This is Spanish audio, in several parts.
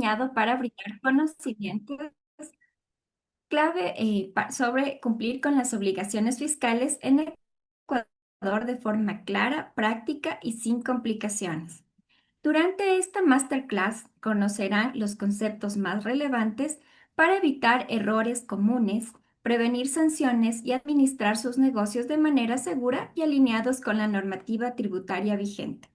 diseñado para brindar conocimientos clave sobre cumplir con las obligaciones fiscales en el Ecuador de forma clara, práctica y sin complicaciones. Durante esta masterclass conocerán los conceptos más relevantes para evitar errores comunes, prevenir sanciones y administrar sus negocios de manera segura y alineados con la normativa tributaria vigente.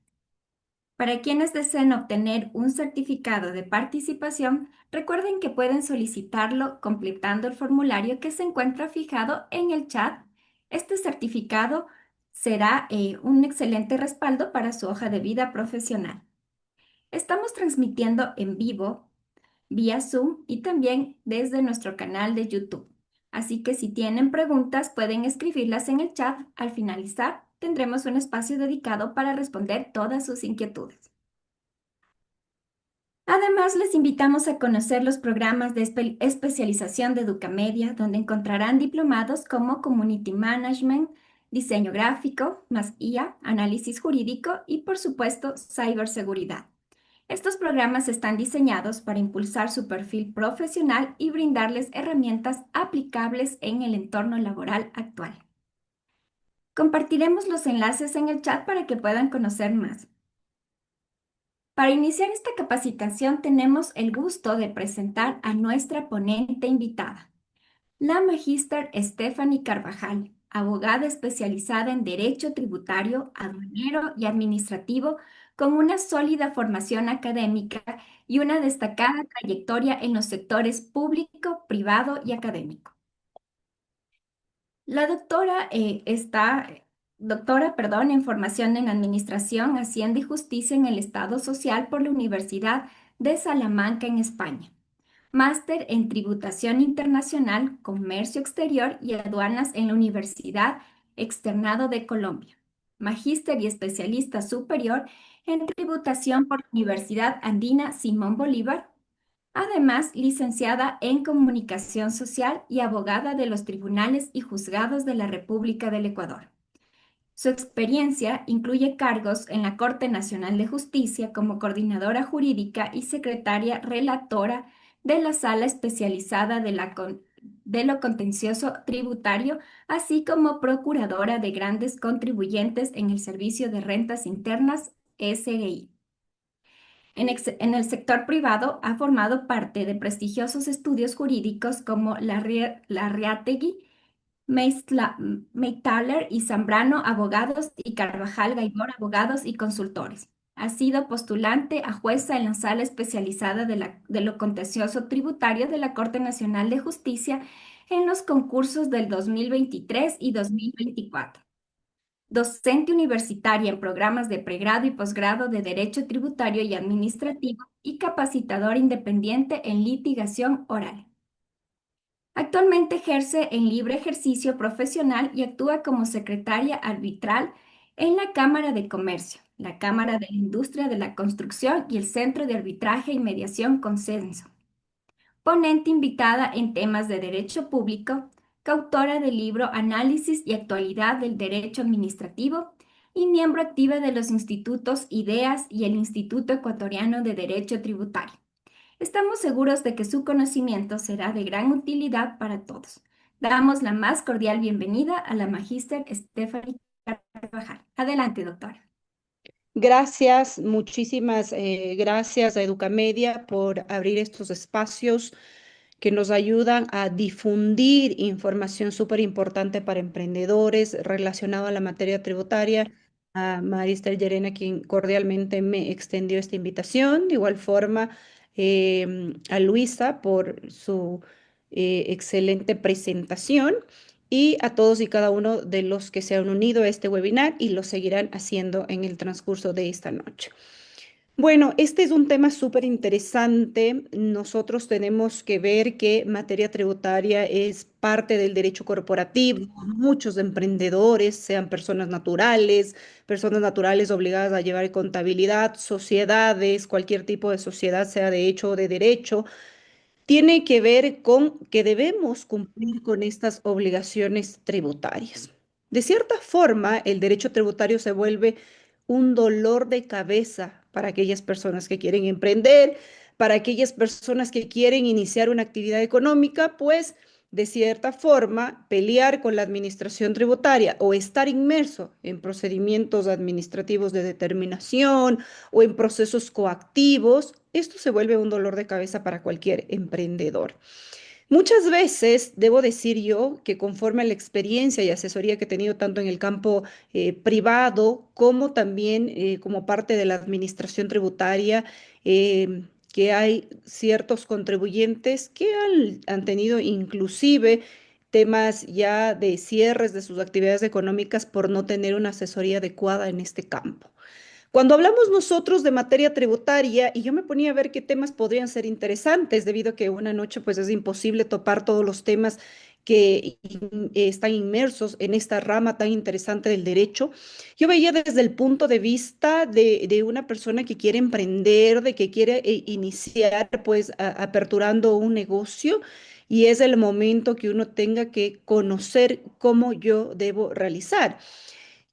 Para quienes deseen obtener un certificado de participación, recuerden que pueden solicitarlo completando el formulario que se encuentra fijado en el chat. Este certificado será un excelente respaldo para su hoja de vida profesional. Estamos transmitiendo en vivo vía Zoom y también desde nuestro canal de YouTube. Así que si tienen preguntas, pueden escribirlas en el chat. Al finalizar, tendremos un espacio dedicado para responder todas sus inquietudes. Además, les invitamos a conocer los programas de especialización de Educamedia, donde encontrarán diplomados como Community Management, Diseño Gráfico, más IA, Análisis Jurídico y, por supuesto, Ciberseguridad. Estos programas están diseñados para impulsar su perfil profesional y brindarles herramientas aplicables en el entorno laboral actual. Compartiremos los enlaces en el chat para que puedan conocer más. Para iniciar esta capacitación tenemos el gusto de presentar a nuestra ponente invitada, la magíster Stephanie Carvajal, abogada especializada en Derecho Tributario, Aduanero y Administrativo, con una sólida formación académica y una destacada trayectoria en los sectores público, privado y académico. La doctora, en formación en Administración, Hacienda y Justicia en el Estado Social por la Universidad de Salamanca en España. Máster en Tributación Internacional, Comercio Exterior y Aduanas en la Universidad Externado de Colombia. Magíster y especialista superior en Tributación por la Universidad Andina Simón Bolívar. Además, licenciada en Comunicación Social y abogada de los tribunales y juzgados de la República del Ecuador. Su experiencia incluye cargos en la Corte Nacional de Justicia como coordinadora jurídica y secretaria relatora de la Sala Especializada de lo Contencioso Tributario, así como procuradora de grandes contribuyentes en el Servicio de Rentas Internas, SGI. En el sector privado ha formado parte de prestigiosos estudios jurídicos como Larreategui, Meithaler y Zambrano Abogados y Carvajal Gaibor Abogados y Consultores. Ha sido postulante a jueza en la Sala Especializada de lo Contencioso Tributario de la Corte Nacional de Justicia en los concursos del 2023 y 2024. Docente universitaria en programas de pregrado y posgrado de Derecho Tributario y Administrativo y capacitadora independiente en litigación oral. Actualmente ejerce en libre ejercicio profesional y actúa como secretaria arbitral en la Cámara de Comercio, la Cámara de la Industria de la Construcción y el Centro de Arbitraje y Mediación Consenso. Ponente invitada en temas de derecho público, coautora del libro Análisis y Actualidad del Derecho Administrativo y miembro activa de los institutos IDEAS y el Instituto Ecuatoriano de Derecho Tributario. Estamos seguros de que su conocimiento será de gran utilidad para todos. Damos la más cordial bienvenida a la magíster Stephanie Carvajal. Adelante, doctora. Gracias, muchísimas gracias a Educamedia por abrir estos espacios que nos ayudan a difundir información súper importante para emprendedores relacionado a la materia tributaria. A Maristel Llerena, quien cordialmente me extendió esta invitación. De igual forma, a Luisa por su excelente presentación y a todos y cada uno de los que se han unido a este webinar y lo seguirán haciendo en el transcurso de esta noche. Bueno, este es un tema súper interesante. Nosotros tenemos que ver que materia tributaria es parte del derecho corporativo. Muchos emprendedores, sean personas naturales obligadas a llevar contabilidad, sociedades, cualquier tipo de sociedad, sea de hecho o de derecho, tiene que ver con que debemos cumplir con estas obligaciones tributarias. De cierta forma, el derecho tributario se vuelve un dolor de cabeza para aquellas personas que quieren emprender, para aquellas personas que quieren iniciar una actividad económica, pues de cierta forma pelear con la administración tributaria o estar inmerso en procedimientos administrativos de determinación o en procesos coactivos, esto se vuelve un dolor de cabeza para cualquier emprendedor. Muchas veces, debo decir yo, que conforme a la experiencia y asesoría que he tenido tanto en el campo privado como también como parte de la administración tributaria, que hay ciertos contribuyentes que han tenido inclusive temas ya de cierres de sus actividades económicas por no tener una asesoría adecuada en este campo. Cuando hablamos nosotros de materia tributaria, y yo me ponía a ver qué temas podrían ser interesantes, debido a que una noche pues es imposible topar todos los temas que están inmersos en esta rama tan interesante del derecho, yo veía desde el punto de vista de una persona que quiere emprender, de que quiere iniciar pues aperturando un negocio. Y es el momento que uno tenga que conocer cómo yo debo realizar.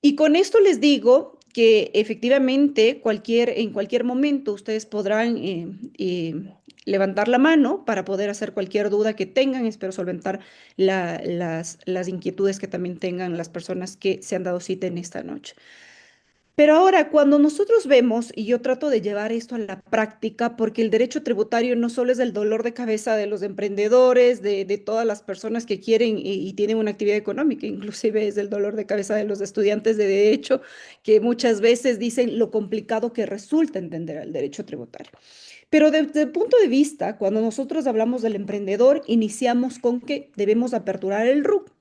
Y con esto les digo que efectivamente en cualquier momento ustedes podrán levantar la mano para poder hacer cualquier duda que tengan. Espero solventar las inquietudes que también tengan las personas que se han dado cita en esta noche. Pero ahora, cuando nosotros vemos, y yo trato de llevar esto a la práctica, porque el derecho tributario no solo es el dolor de cabeza de los emprendedores, de todas las personas que quieren y tienen una actividad económica, inclusive es el dolor de cabeza de los estudiantes de derecho, que muchas veces dicen lo complicado que resulta entender el derecho tributario. Pero desde el punto de vista, cuando nosotros hablamos del emprendedor, iniciamos con que debemos aperturar el RUC.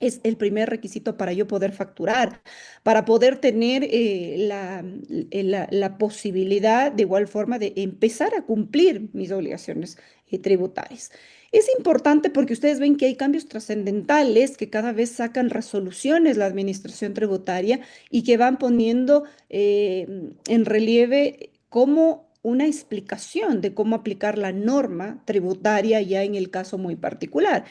Es el primer requisito para yo poder facturar, para poder tener la posibilidad de igual forma de empezar a cumplir mis obligaciones tributarias. Es importante porque ustedes ven que hay cambios trascendentales que cada vez sacan resoluciones la administración tributaria y que van poniendo en relieve como una explicación de cómo aplicar la norma tributaria ya en el caso muy particular.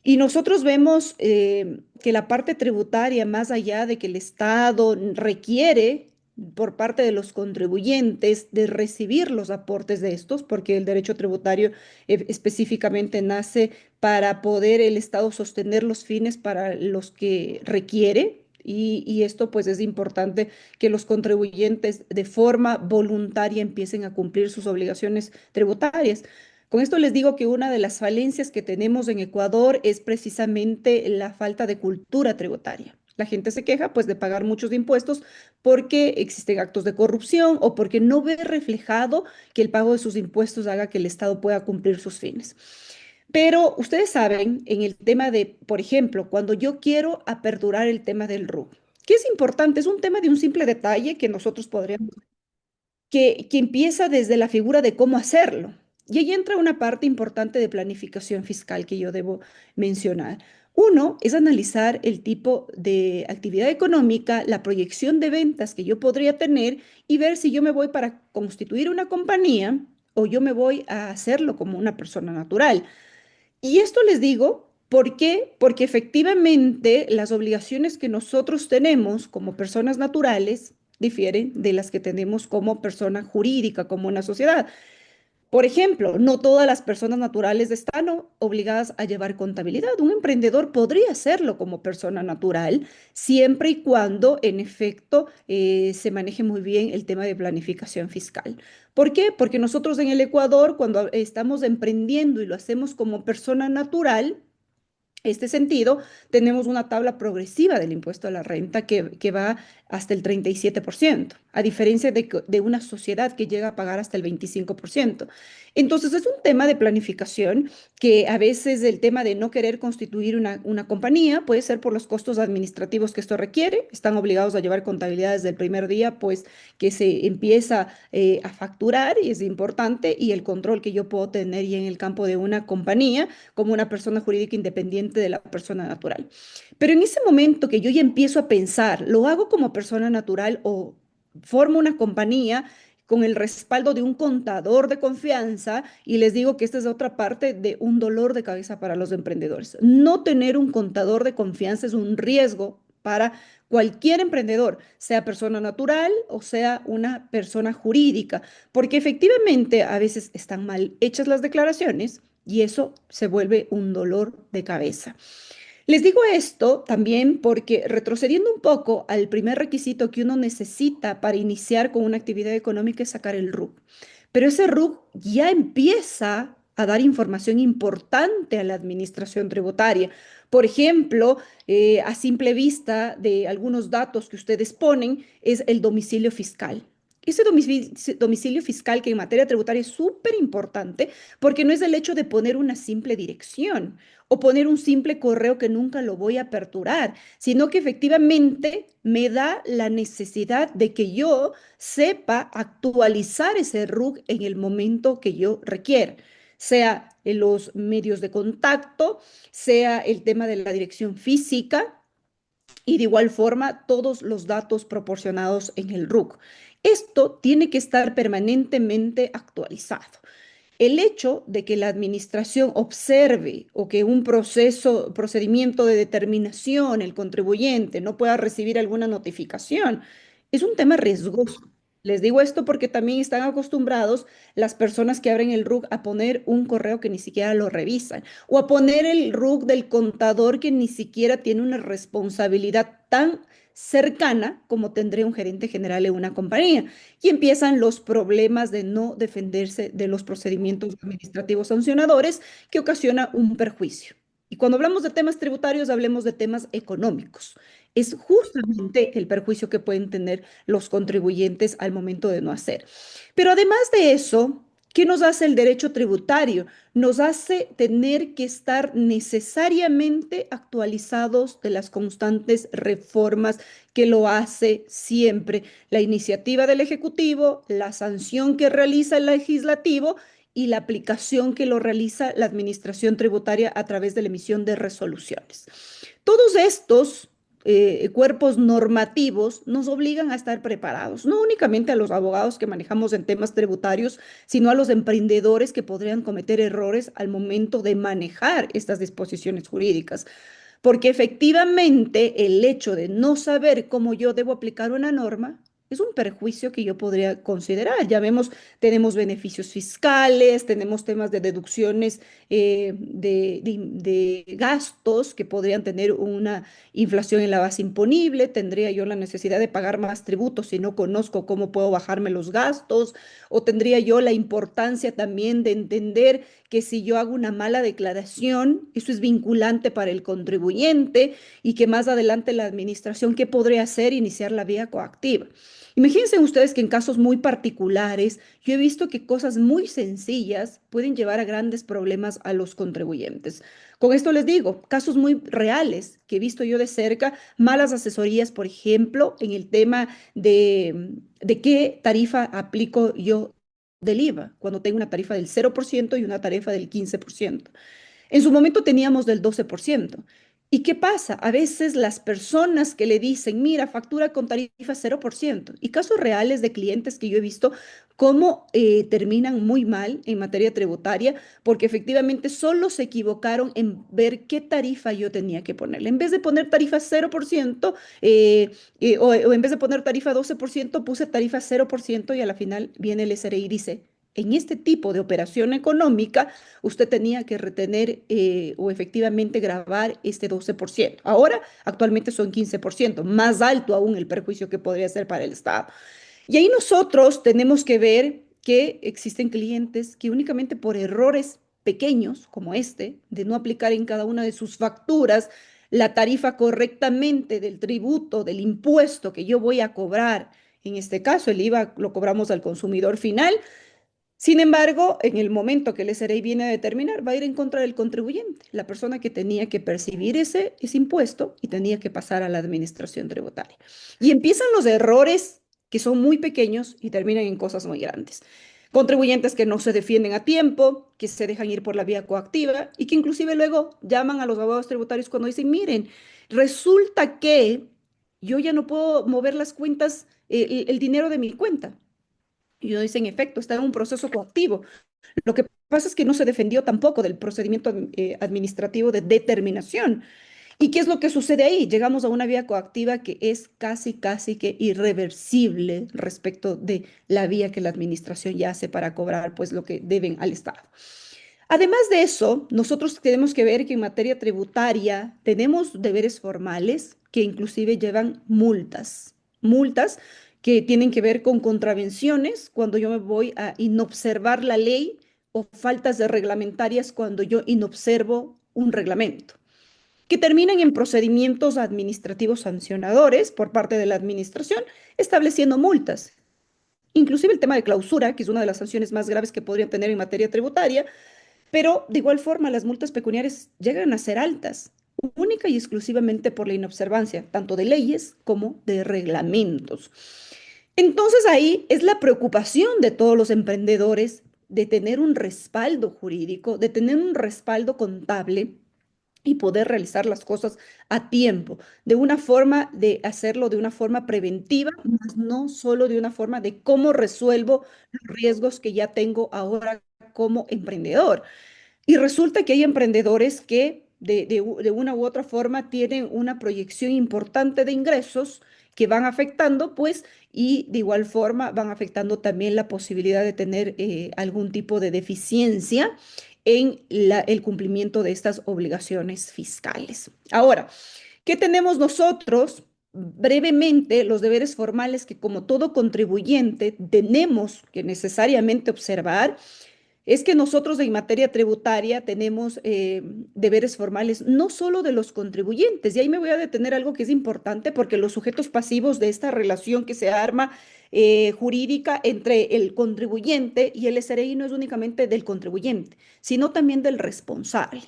Y nosotros vemos que la parte tributaria, más allá de que el Estado requiere por parte de los contribuyentes de recibir los aportes de estos, porque el derecho tributario específicamente nace para poder el Estado sostener los fines para los que requiere. Y esto pues es importante que los contribuyentes de forma voluntaria empiecen a cumplir sus obligaciones tributarias. Con esto les digo que una de las falencias que tenemos en Ecuador es precisamente la falta de cultura tributaria. La gente se queja pues de pagar muchos impuestos porque existen actos de corrupción o porque no ve reflejado que el pago de sus impuestos haga que el Estado pueda cumplir sus fines. Pero ustedes saben, en el tema de, por ejemplo, cuando yo quiero aperturar el tema del RUC, que es importante, es un tema de un simple detalle que nosotros podríamos que empieza desde la figura de cómo hacerlo. Y ahí entra una parte importante de planificación fiscal que yo debo mencionar. Uno es analizar el tipo de actividad económica, la proyección de ventas que yo podría tener y ver si yo me voy para constituir una compañía o yo me voy a hacerlo como una persona natural. Y esto les digo, ¿por qué? Porque efectivamente las obligaciones que nosotros tenemos como personas naturales difieren de las que tenemos como persona jurídica, como una sociedad. Por ejemplo, no todas las personas naturales están obligadas a llevar contabilidad. Un emprendedor podría hacerlo como persona natural, siempre y cuando, en efecto, se maneje muy bien el tema de planificación fiscal. ¿Por qué? Porque nosotros en el Ecuador, cuando estamos emprendiendo y lo hacemos como persona natural, este sentido, tenemos una tabla progresiva del impuesto a la renta que va hasta el 37%, a diferencia de una sociedad que llega a pagar hasta el 25%. Entonces, es un tema de planificación que a veces el tema de no querer constituir una compañía puede ser por los costos administrativos que esto requiere. Están obligados a llevar contabilidad desde el primer día, pues que se empieza a facturar y es importante, y el control que yo puedo tener ya en el campo de una compañía como una persona jurídica independiente de la persona natural. Pero en ese momento que yo ya empiezo a pensar, ¿lo hago como persona natural o formo una compañía con el respaldo de un contador de confianza? Y les digo que esta es otra parte de un dolor de cabeza para los emprendedores. No tener un contador de confianza es un riesgo para cualquier emprendedor, sea persona natural o sea una persona jurídica, porque efectivamente a veces están mal hechas las declaraciones y eso se vuelve un dolor de cabeza. Les digo esto también porque retrocediendo un poco al primer requisito que uno necesita para iniciar con una actividad económica es sacar el RUC. Pero ese RUC ya empieza a dar información importante a la administración tributaria. Por ejemplo, a simple vista de algunos datos que ustedes ponen, es el domicilio fiscal. Ese domicilio fiscal que en materia tributaria es súper importante porque no es el hecho de poner una simple dirección o poner un simple correo que nunca lo voy a aperturar, sino que efectivamente me da la necesidad de que yo sepa actualizar ese RUC en el momento que yo requiera, sea en los medios de contacto, sea el tema de la dirección física y de igual forma todos los datos proporcionados en el RUC. Esto tiene que estar permanentemente actualizado. El hecho de que la administración observe o que un procedimiento de determinación, el contribuyente no pueda recibir alguna notificación, es un tema riesgoso. Les digo esto porque también están acostumbrados las personas que abren el RUC a poner un correo que ni siquiera lo revisan o a poner el RUC del contador que ni siquiera tiene una responsabilidad tan cercana como tendría un gerente general en una compañía. Y empiezan los problemas de no defenderse de los procedimientos administrativos sancionadores que ocasiona un perjuicio. Y cuando hablamos de temas tributarios, hablemos de temas económicos. Es justamente el perjuicio que pueden tener los contribuyentes al momento de no hacer. Pero además de eso, ¿qué nos hace el derecho tributario? Nos hace tener que estar necesariamente actualizados de las constantes reformas que lo hace siempre la iniciativa del Ejecutivo, la sanción que realiza el Legislativo y la aplicación que lo realiza la Administración Tributaria a través de la emisión de resoluciones. Todos estos cuerpos normativos nos obligan a estar preparados, no únicamente a los abogados que manejamos en temas tributarios, sino a los emprendedores que podrían cometer errores al momento de manejar estas disposiciones jurídicas. Porque efectivamente el hecho de no saber cómo yo debo aplicar una norma es un perjuicio que yo podría considerar. Ya vemos, tenemos beneficios fiscales, tenemos temas de deducciones de gastos que podrían tener una inflación en la base imponible. Tendría yo la necesidad de pagar más tributos si no conozco cómo puedo bajarme los gastos. O tendría yo la importancia también de entender que si yo hago una mala declaración, eso es vinculante para el contribuyente y que más adelante la administración, ¿qué podría hacer? Iniciar la vía coactiva. Imagínense ustedes que en casos muy particulares, yo he visto que cosas muy sencillas pueden llevar a grandes problemas a los contribuyentes. Con esto les digo, casos muy reales que he visto yo de cerca, malas asesorías, por ejemplo, en el tema de qué tarifa aplico yo del IVA, cuando tengo una tarifa del 0% y una tarifa del 15%. En su momento teníamos del 12%. ¿Y qué pasa? A veces las personas que le dicen, mira, factura con tarifa 0%, y casos reales de clientes que yo he visto cómo terminan muy mal en materia tributaria, porque efectivamente solo se equivocaron en ver qué tarifa yo tenía que ponerle. En vez de poner tarifa 0%, o en vez de poner tarifa 12%, puse tarifa 0% y a la final viene el SRI y dice, en este tipo de operación económica, usted tenía que retener o efectivamente grabar este 12%. Ahora, actualmente son 15%, más alto aún el perjuicio que podría ser para el Estado. Y ahí nosotros tenemos que ver que existen clientes que únicamente por errores pequeños como este, de no aplicar en cada una de sus facturas la tarifa correctamente del tributo, del impuesto que yo voy a cobrar, en este caso el IVA lo cobramos al consumidor final, sin embargo, en el momento que el SRI viene a determinar, va a ir en contra del contribuyente, la persona que tenía que percibir ese impuesto y tenía que pasar a la administración tributaria. Y empiezan los errores que son muy pequeños y terminan en cosas muy grandes. Contribuyentes que no se defienden a tiempo, que se dejan ir por la vía coactiva y que inclusive luego llaman a los abogados tributarios cuando dicen, miren, resulta que yo ya no puedo mover las cuentas, el dinero de mi cuenta. Y uno dice, en efecto, está en un proceso coactivo. Lo que pasa es que no se defendió tampoco del procedimiento administrativo de determinación. ¿Y qué es lo que sucede ahí? Llegamos a una vía coactiva que es casi, casi que irreversible respecto de la vía que la administración ya hace para cobrar pues lo que deben al Estado. Además de eso, nosotros tenemos que ver que en materia tributaria tenemos deberes formales que inclusive llevan multas, multas que tienen que ver con contravenciones cuando yo me voy a inobservar la ley o faltas de reglamentarias cuando yo inobservo un reglamento que terminan en procedimientos administrativos sancionadores por parte de la administración, estableciendo multas. Inclusive el tema de clausura, que es una de las sanciones más graves que podrían tener en materia tributaria, pero de igual forma las multas pecuniarias llegan a ser altas, única y exclusivamente por la inobservancia, tanto de leyes como de reglamentos. Entonces ahí es la preocupación de todos los emprendedores de tener un respaldo jurídico, de tener un respaldo contable y poder realizar las cosas a tiempo, de una forma de hacerlo de una forma preventiva, más no solo de una forma de cómo resuelvo los riesgos que ya tengo ahora como emprendedor. Y resulta que hay emprendedores que de una u otra forma tienen una proyección importante de ingresos que van afectando, pues, y de igual forma van afectando también la posibilidad de tener algún tipo de deficiencia en el cumplimiento de estas obligaciones fiscales. Ahora, ¿qué tenemos nosotros? Brevemente, los deberes formales que como todo contribuyente tenemos que necesariamente observar es que nosotros en materia tributaria tenemos deberes formales no solo de los contribuyentes, y ahí me voy a detener algo que es importante porque los sujetos pasivos de esta relación que se arma jurídica entre el contribuyente y el SRI no es únicamente del contribuyente, sino también del responsable.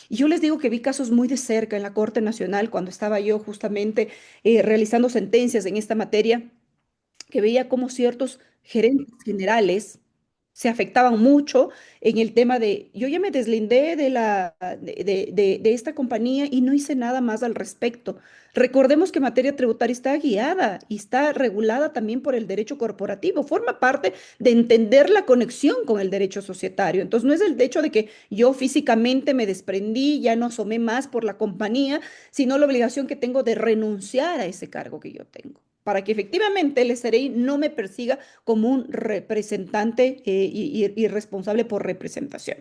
Y yo les digo que vi casos muy de cerca en la Corte Nacional cuando estaba yo justamente realizando sentencias en esta materia, que veía cómo ciertos gerentes generales se afectaban mucho en el tema de, yo ya me deslindé de esta compañía y no hice nada más al respecto. Recordemos que materia tributaria está guiada y está regulada también por el derecho corporativo, forma parte de entender la conexión con el derecho societario. Entonces, no es el hecho de que yo físicamente me desprendí, ya no asomé más por la compañía, sino la obligación que tengo de renunciar a ese cargo que yo tengo, para que efectivamente el SRI no me persiga como un representante y responsable por representación.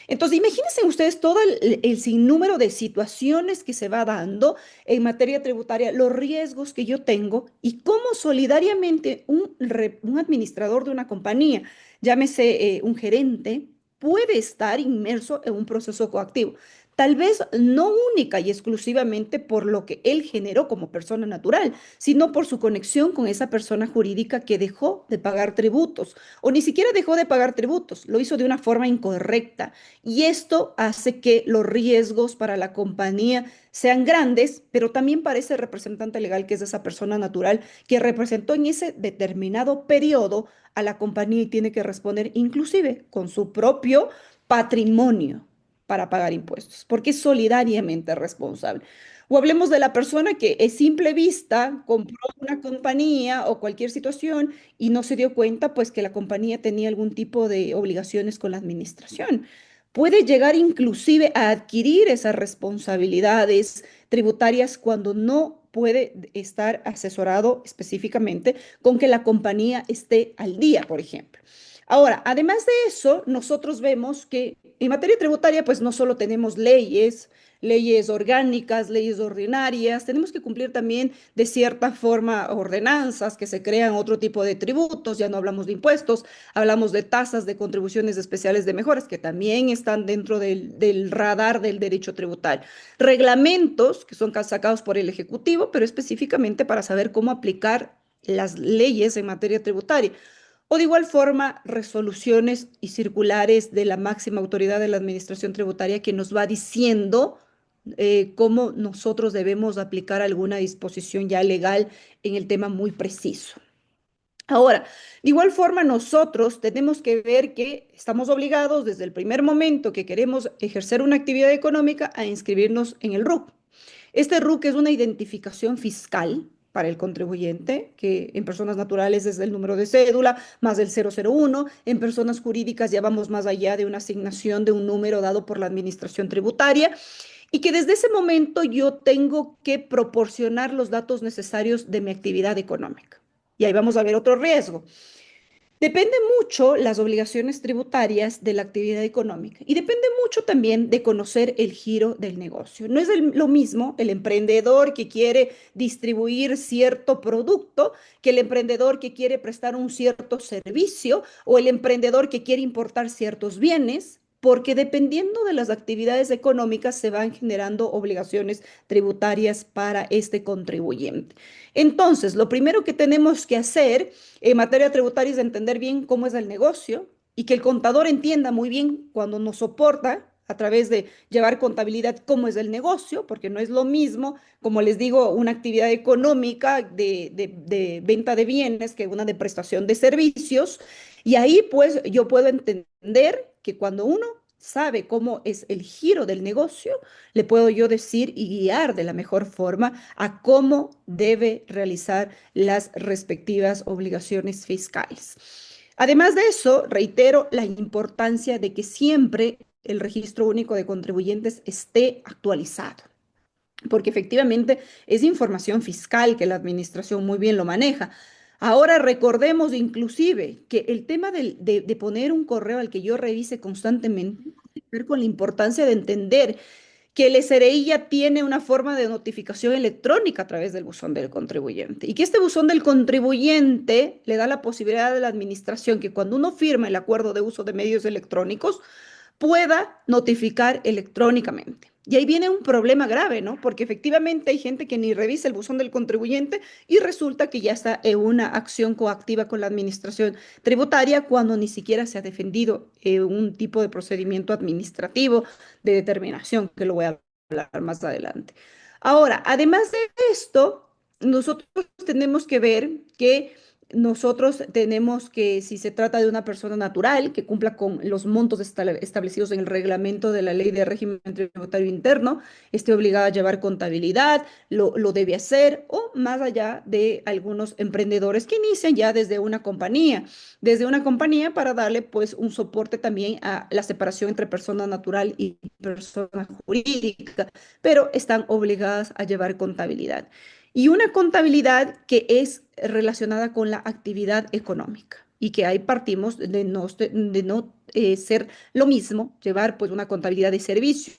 Entonces, imagínense ustedes todo el sinnúmero de situaciones que se va dando en materia tributaria, los riesgos que yo tengo y cómo solidariamente un administrador de una compañía, llámese un gerente, puede estar inmerso en un proceso coactivo. Tal vez no única y exclusivamente por lo que él generó como persona natural, sino por su conexión con esa persona jurídica que dejó de pagar tributos o ni siquiera dejó de pagar tributos, lo hizo de una forma incorrecta. Y esto hace que los riesgos para la compañía sean grandes, pero también para ese representante legal que es esa persona natural que representó en ese determinado periodo a la compañía y tiene que responder inclusive con su propio patrimonio para pagar impuestos, porque es solidariamente responsable. O hablemos de la persona que a simple vista compró una compañía o cualquier situación y no se dio cuenta, pues que la compañía tenía algún tipo de obligaciones con la administración. Puede llegar inclusive a adquirir esas responsabilidades tributarias cuando no puede estar asesorado específicamente con que la compañía esté al día, por ejemplo. Ahora, además de eso, nosotros vemos que en materia tributaria, pues no solo tenemos leyes, leyes orgánicas, leyes ordinarias, tenemos que cumplir también de cierta forma ordenanzas que se crean otro tipo de tributos, ya no hablamos de impuestos, hablamos de tasas, de contribuciones especiales de mejoras que también están dentro del radar del derecho tributario. Reglamentos que son sacados por el Ejecutivo, pero específicamente para saber cómo aplicar las leyes en materia tributaria. O de igual forma, resoluciones y circulares de la máxima autoridad de la Administración Tributaria que nos va diciendo cómo nosotros debemos aplicar alguna disposición ya legal en el tema muy preciso. Ahora, de igual forma, nosotros tenemos que ver que estamos obligados desde el primer momento que queremos ejercer una actividad económica a inscribirnos en el RUC. Este RUC es una identificación fiscal para el contribuyente, que en personas naturales es el número de cédula más el 001, en personas jurídicas ya vamos más allá de una asignación de un número dado por la administración tributaria y que desde ese momento yo tengo que proporcionar los datos necesarios de mi actividad económica. Y ahí vamos a ver otro riesgo. Depende mucho las obligaciones tributarias de la actividad económica y depende mucho también de conocer el giro del negocio. No es lo mismo el emprendedor que quiere distribuir cierto producto que el emprendedor que quiere prestar un cierto servicio o el emprendedor que quiere importar ciertos bienes, porque dependiendo de las actividades económicas se van generando obligaciones tributarias para este contribuyente. Entonces, lo primero que tenemos que hacer en materia tributaria es entender bien cómo es el negocio y que el contador entienda muy bien cuando nos soporta a través de llevar contabilidad cómo es el negocio, porque no es lo mismo, como les digo, una actividad económica de venta de bienes que una de prestación de servicios. Y ahí pues yo puedo entender que cuando uno sabe cómo es el giro del negocio, le puedo yo decir y guiar de la mejor forma a cómo debe realizar las respectivas obligaciones fiscales. Además de eso, reitero la importancia de que siempre el registro único de contribuyentes esté actualizado, porque efectivamente es información fiscal que la administración muy bien lo maneja. Ahora recordemos inclusive que el tema de poner un correo al que yo revise constantemente tiene que ver con la importancia de entender que el SRI ya tiene una forma de notificación electrónica a través del buzón del contribuyente y que este buzón del contribuyente le da la posibilidad a la administración que cuando uno firma el acuerdo de uso de medios electrónicos pueda notificar electrónicamente. Y ahí viene un problema grave, ¿no? Porque efectivamente hay gente que ni revisa el buzón del contribuyente y resulta que ya está en una acción coactiva con la administración tributaria cuando ni siquiera se ha defendido un tipo de procedimiento administrativo de determinación, que lo voy a hablar más adelante. Ahora, además de esto, nosotros tenemos que ver que nosotros tenemos que, si se trata de una persona natural que cumpla con los montos establecidos en el reglamento de la Ley de Régimen Tributario Interno, esté obligada a llevar contabilidad, lo debe hacer, o más allá de algunos emprendedores que inician ya desde una compañía para darle pues un soporte también a la separación entre persona natural y persona jurídica, pero están obligadas a llevar contabilidad y una contabilidad que es relacionada con la actividad económica y que ahí partimos de no ser lo mismo, llevar pues una contabilidad de servicio,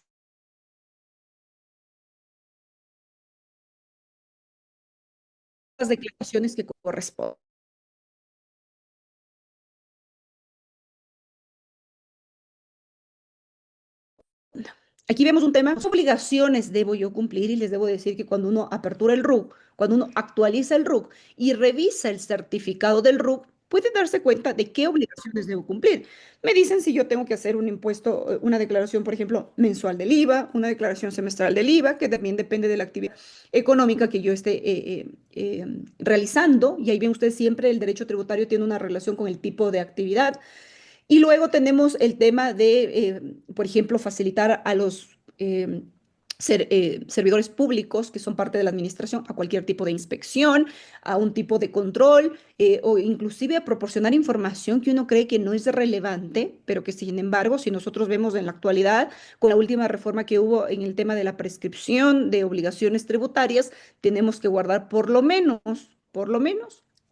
las declaraciones que corresponden. Aquí vemos un tema, ¿qué obligaciones debo yo cumplir? Y les debo decir que cuando uno apertura el RUC, cuando uno actualiza el RUC y revisa el certificado del RUC, puede darse cuenta de qué obligaciones debo cumplir. Me dicen si yo tengo que hacer un impuesto, una declaración, por ejemplo, mensual del IVA, una declaración semestral del IVA, que también depende de la actividad económica que yo esté realizando. Y ahí ven ustedes siempre el derecho tributario tiene una relación con el tipo de actividad. Y luego tenemos el tema de, por ejemplo, facilitar a los servidores públicos que son parte de la administración a cualquier tipo de inspección, a un tipo de control o inclusive a proporcionar información que uno cree que no es relevante, pero que sin embargo, si nosotros vemos en la actualidad, con la última reforma que hubo en el tema de la prescripción de obligaciones tributarias, tenemos que guardar por lo menos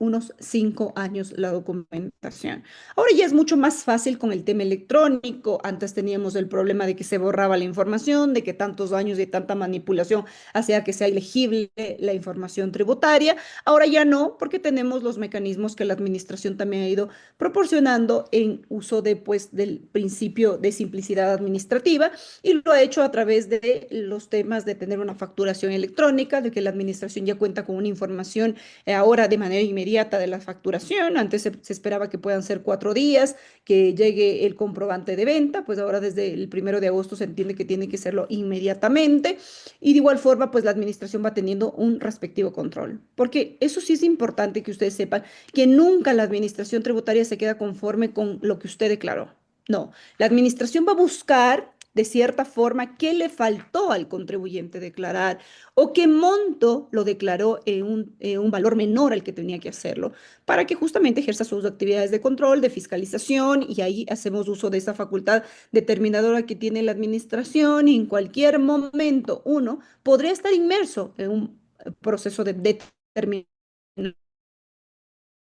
unos 5 años la documentación. Ahora ya es mucho más fácil con el tema electrónico. Antes teníamos el problema de que se borraba la información, de que tantos años de tanta manipulación hacía que sea ilegible la información tributaria. Ahora ya no, porque tenemos los mecanismos que la administración también ha ido proporcionando en uso de, pues, del principio de simplicidad administrativa y lo ha hecho a través de los temas de tener una facturación electrónica, de que la administración ya cuenta con una información ahora de manera inmediata de la facturación. Antes se esperaba que puedan ser 4 días, que llegue el comprobante de venta, pues ahora desde el 1 de agosto se entiende que tiene que serlo inmediatamente. Y de igual forma, pues la administración va teniendo un respectivo control. Porque eso sí es importante que ustedes sepan que nunca la administración tributaria se queda conforme con lo que usted declaró. No, la administración va a buscar de cierta forma qué le faltó al contribuyente declarar o qué monto lo declaró en un valor menor al que tenía que hacerlo, para que justamente ejerza sus actividades de control, de fiscalización, y ahí hacemos uso de esa facultad determinadora que tiene la administración, y en cualquier momento uno podría estar inmerso en un proceso de determinación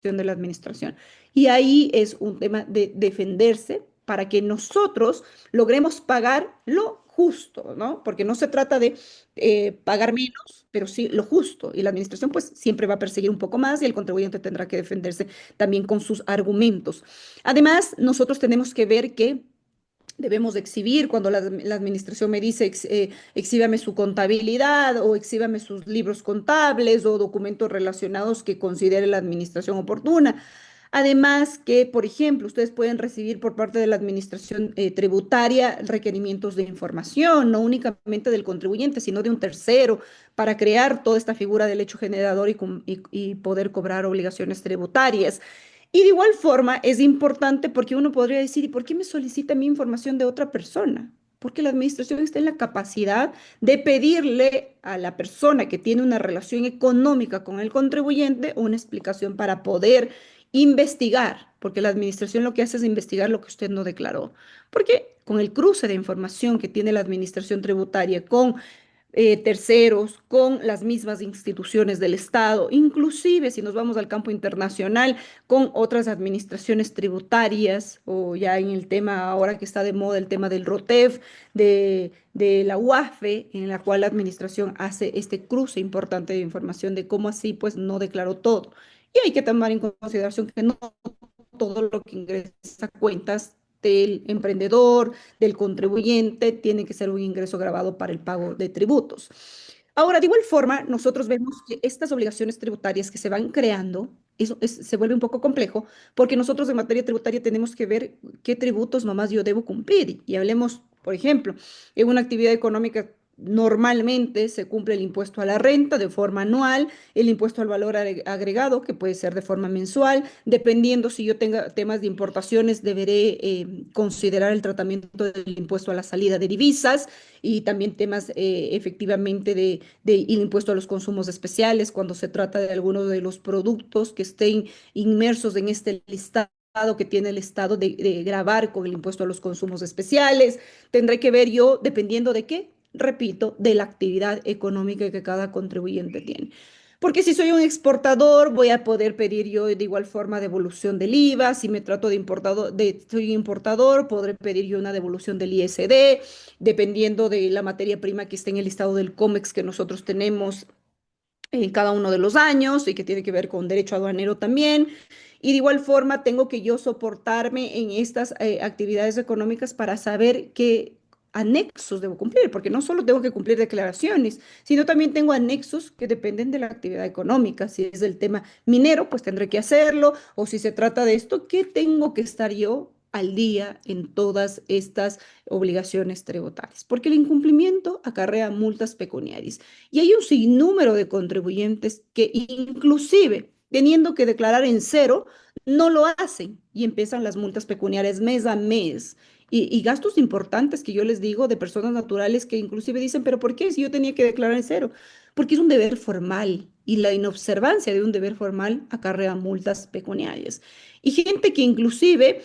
de la administración. Y ahí es un tema de defenderse para que nosotros logremos pagar lo justo, ¿no? Porque no se trata de pagar menos, pero sí lo justo. Y la administración pues siempre va a perseguir un poco más y el contribuyente tendrá que defenderse también con sus argumentos. Además, nosotros tenemos que ver que debemos de exhibir cuando la administración me dice exhíbame su contabilidad o exhíbame sus libros contables o documentos relacionados que considere la administración oportuna. Además que, por ejemplo, ustedes pueden recibir por parte de la administración tributaria requerimientos de información, no únicamente del contribuyente, sino de un tercero, para crear toda esta figura del hecho generador y poder cobrar obligaciones tributarias. Y de igual forma es importante porque uno podría decir, ¿y por qué me solicita mi información de otra persona? Porque la administración está en la capacidad de pedirle a la persona que tiene una relación económica con el contribuyente una explicación para poder investigar, porque la administración lo que hace es investigar lo que usted no declaró. Porque con el cruce de información que tiene la administración tributaria con terceros, con las mismas instituciones del Estado, inclusive si nos vamos al campo internacional, con otras administraciones tributarias, o ya en el tema ahora que está de moda, el tema del ROTEF, de la UAFE, en la cual la administración hace este cruce importante de información de cómo así pues no declaró todo. Y hay que tomar en consideración que no todo lo que ingresa a cuentas del emprendedor, del contribuyente, tiene que ser un ingreso grabado para el pago de tributos. Ahora, de igual forma, nosotros vemos que estas obligaciones tributarias que se van creando, se vuelve un poco complejo, porque nosotros en materia tributaria tenemos que ver qué tributos nomás yo debo cumplir. Y hablemos, por ejemplo, en una actividad económica normalmente se cumple el impuesto a la renta de forma anual, el impuesto al valor agregado, que puede ser de forma mensual. Dependiendo si yo tenga temas de importaciones, deberé considerar el tratamiento del impuesto a la salida de divisas y también temas efectivamente el impuesto a los consumos especiales cuando se trata de algunos de los productos que estén inmersos en este listado que tiene el Estado de gravar con el impuesto a los consumos especiales. Tendré que ver yo, dependiendo de qué, repito, de la actividad económica que cada contribuyente tiene. Porque si soy un exportador, voy a poder pedir yo de igual forma devolución del IVA. Si me trato de importador, soy importador, podré pedir yo una devolución del ISD, dependiendo de la materia prima que esté en el listado del COMEX que nosotros tenemos en cada uno de los años y que tiene que ver con derecho aduanero también. Y de igual forma tengo que yo soportarme en estas actividades económicas para saber qué anexos debo cumplir, porque no solo tengo que cumplir declaraciones, sino también tengo anexos que dependen de la actividad económica. Si es el tema minero, pues tendré que hacerlo, o si se trata de esto, ¿qué tengo que estar yo al día en todas estas obligaciones tributarias? Porque el incumplimiento acarrea multas pecuniarias. Y hay un sinnúmero de contribuyentes que inclusive teniendo que declarar en cero, no lo hacen y empiezan las multas pecuniarias mes a mes. Y gastos importantes que yo les digo de personas naturales que inclusive dicen, pero ¿por qué si yo tenía que declarar en cero? Porque es un deber formal y la inobservancia de un deber formal acarrea multas pecuniarias. Y gente que inclusive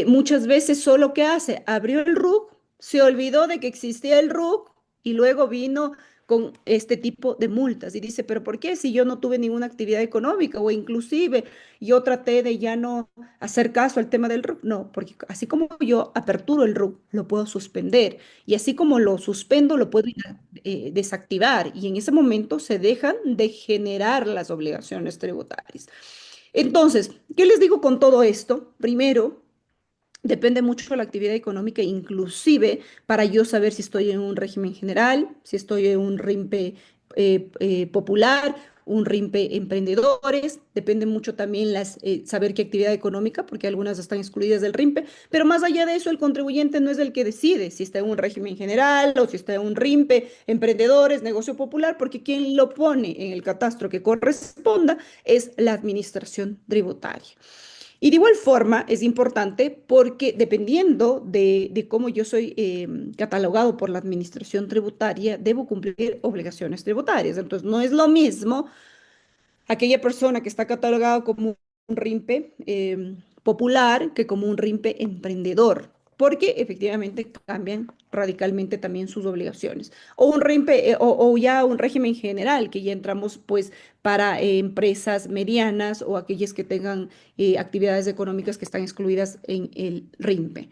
muchas veces solo que hace, abrió el RUC, se olvidó de que existía el RUC y luego vino con este tipo de multas y dice, pero ¿por qué si yo no tuve ninguna actividad económica o inclusive yo traté de ya no hacer caso al tema del RUC? No, porque así como yo aperturo el RUC, lo puedo suspender y así como lo suspendo, lo puedo desactivar y en ese momento se dejan de generar las obligaciones tributarias. Entonces, ¿qué les digo con todo esto? Primero, depende mucho de la actividad económica, inclusive para yo saber si estoy en un régimen general, si estoy en un RIMPE popular, un RIMPE emprendedores, depende mucho también saber qué actividad económica, porque algunas están excluidas del RIMPE, pero más allá de eso, el contribuyente no es el que decide si está en un régimen general o si está en un RIMPE, emprendedores, negocio popular, porque quien lo pone en el catastro que corresponda es la administración tributaria. Y de igual forma es importante porque dependiendo de cómo yo soy catalogado por la administración tributaria, debo cumplir obligaciones tributarias. Entonces, no es lo mismo aquella persona que está catalogado como un RIMPE popular que como un RIMPE emprendedor, porque efectivamente cambian radicalmente también sus obligaciones. O un RIMPE o ya un régimen general, que ya entramos pues para empresas medianas o aquellas que tengan actividades económicas que están excluidas en el RIMPE.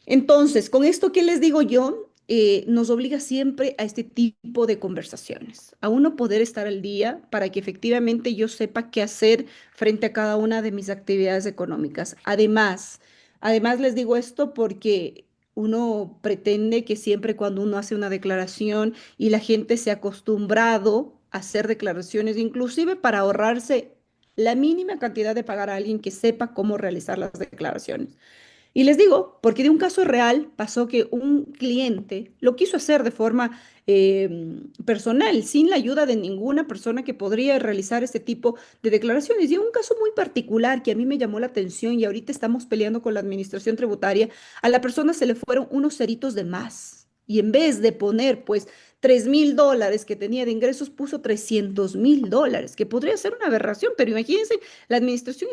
Entonces, con esto que les digo yo, nos obliga siempre a este tipo de conversaciones, a uno poder estar al día para que efectivamente yo sepa qué hacer frente a cada una de mis actividades económicas. Además les digo esto porque uno pretende que siempre cuando uno hace una declaración y la gente se ha acostumbrado a hacer declaraciones, inclusive para ahorrarse la mínima cantidad de pagar a alguien que sepa cómo realizar las declaraciones. Y les digo, porque de un caso real pasó que un cliente lo quiso hacer de forma personal, sin la ayuda de ninguna persona que podría realizar este tipo de declaraciones. Y en un caso muy particular que a mí me llamó la atención y ahorita estamos peleando con la administración tributaria, a la persona se le fueron unos ceritos de más. Y en vez de poner, pues, $3,000 que tenía de ingresos, puso $300,000, que podría ser una aberración, pero imagínense, la administración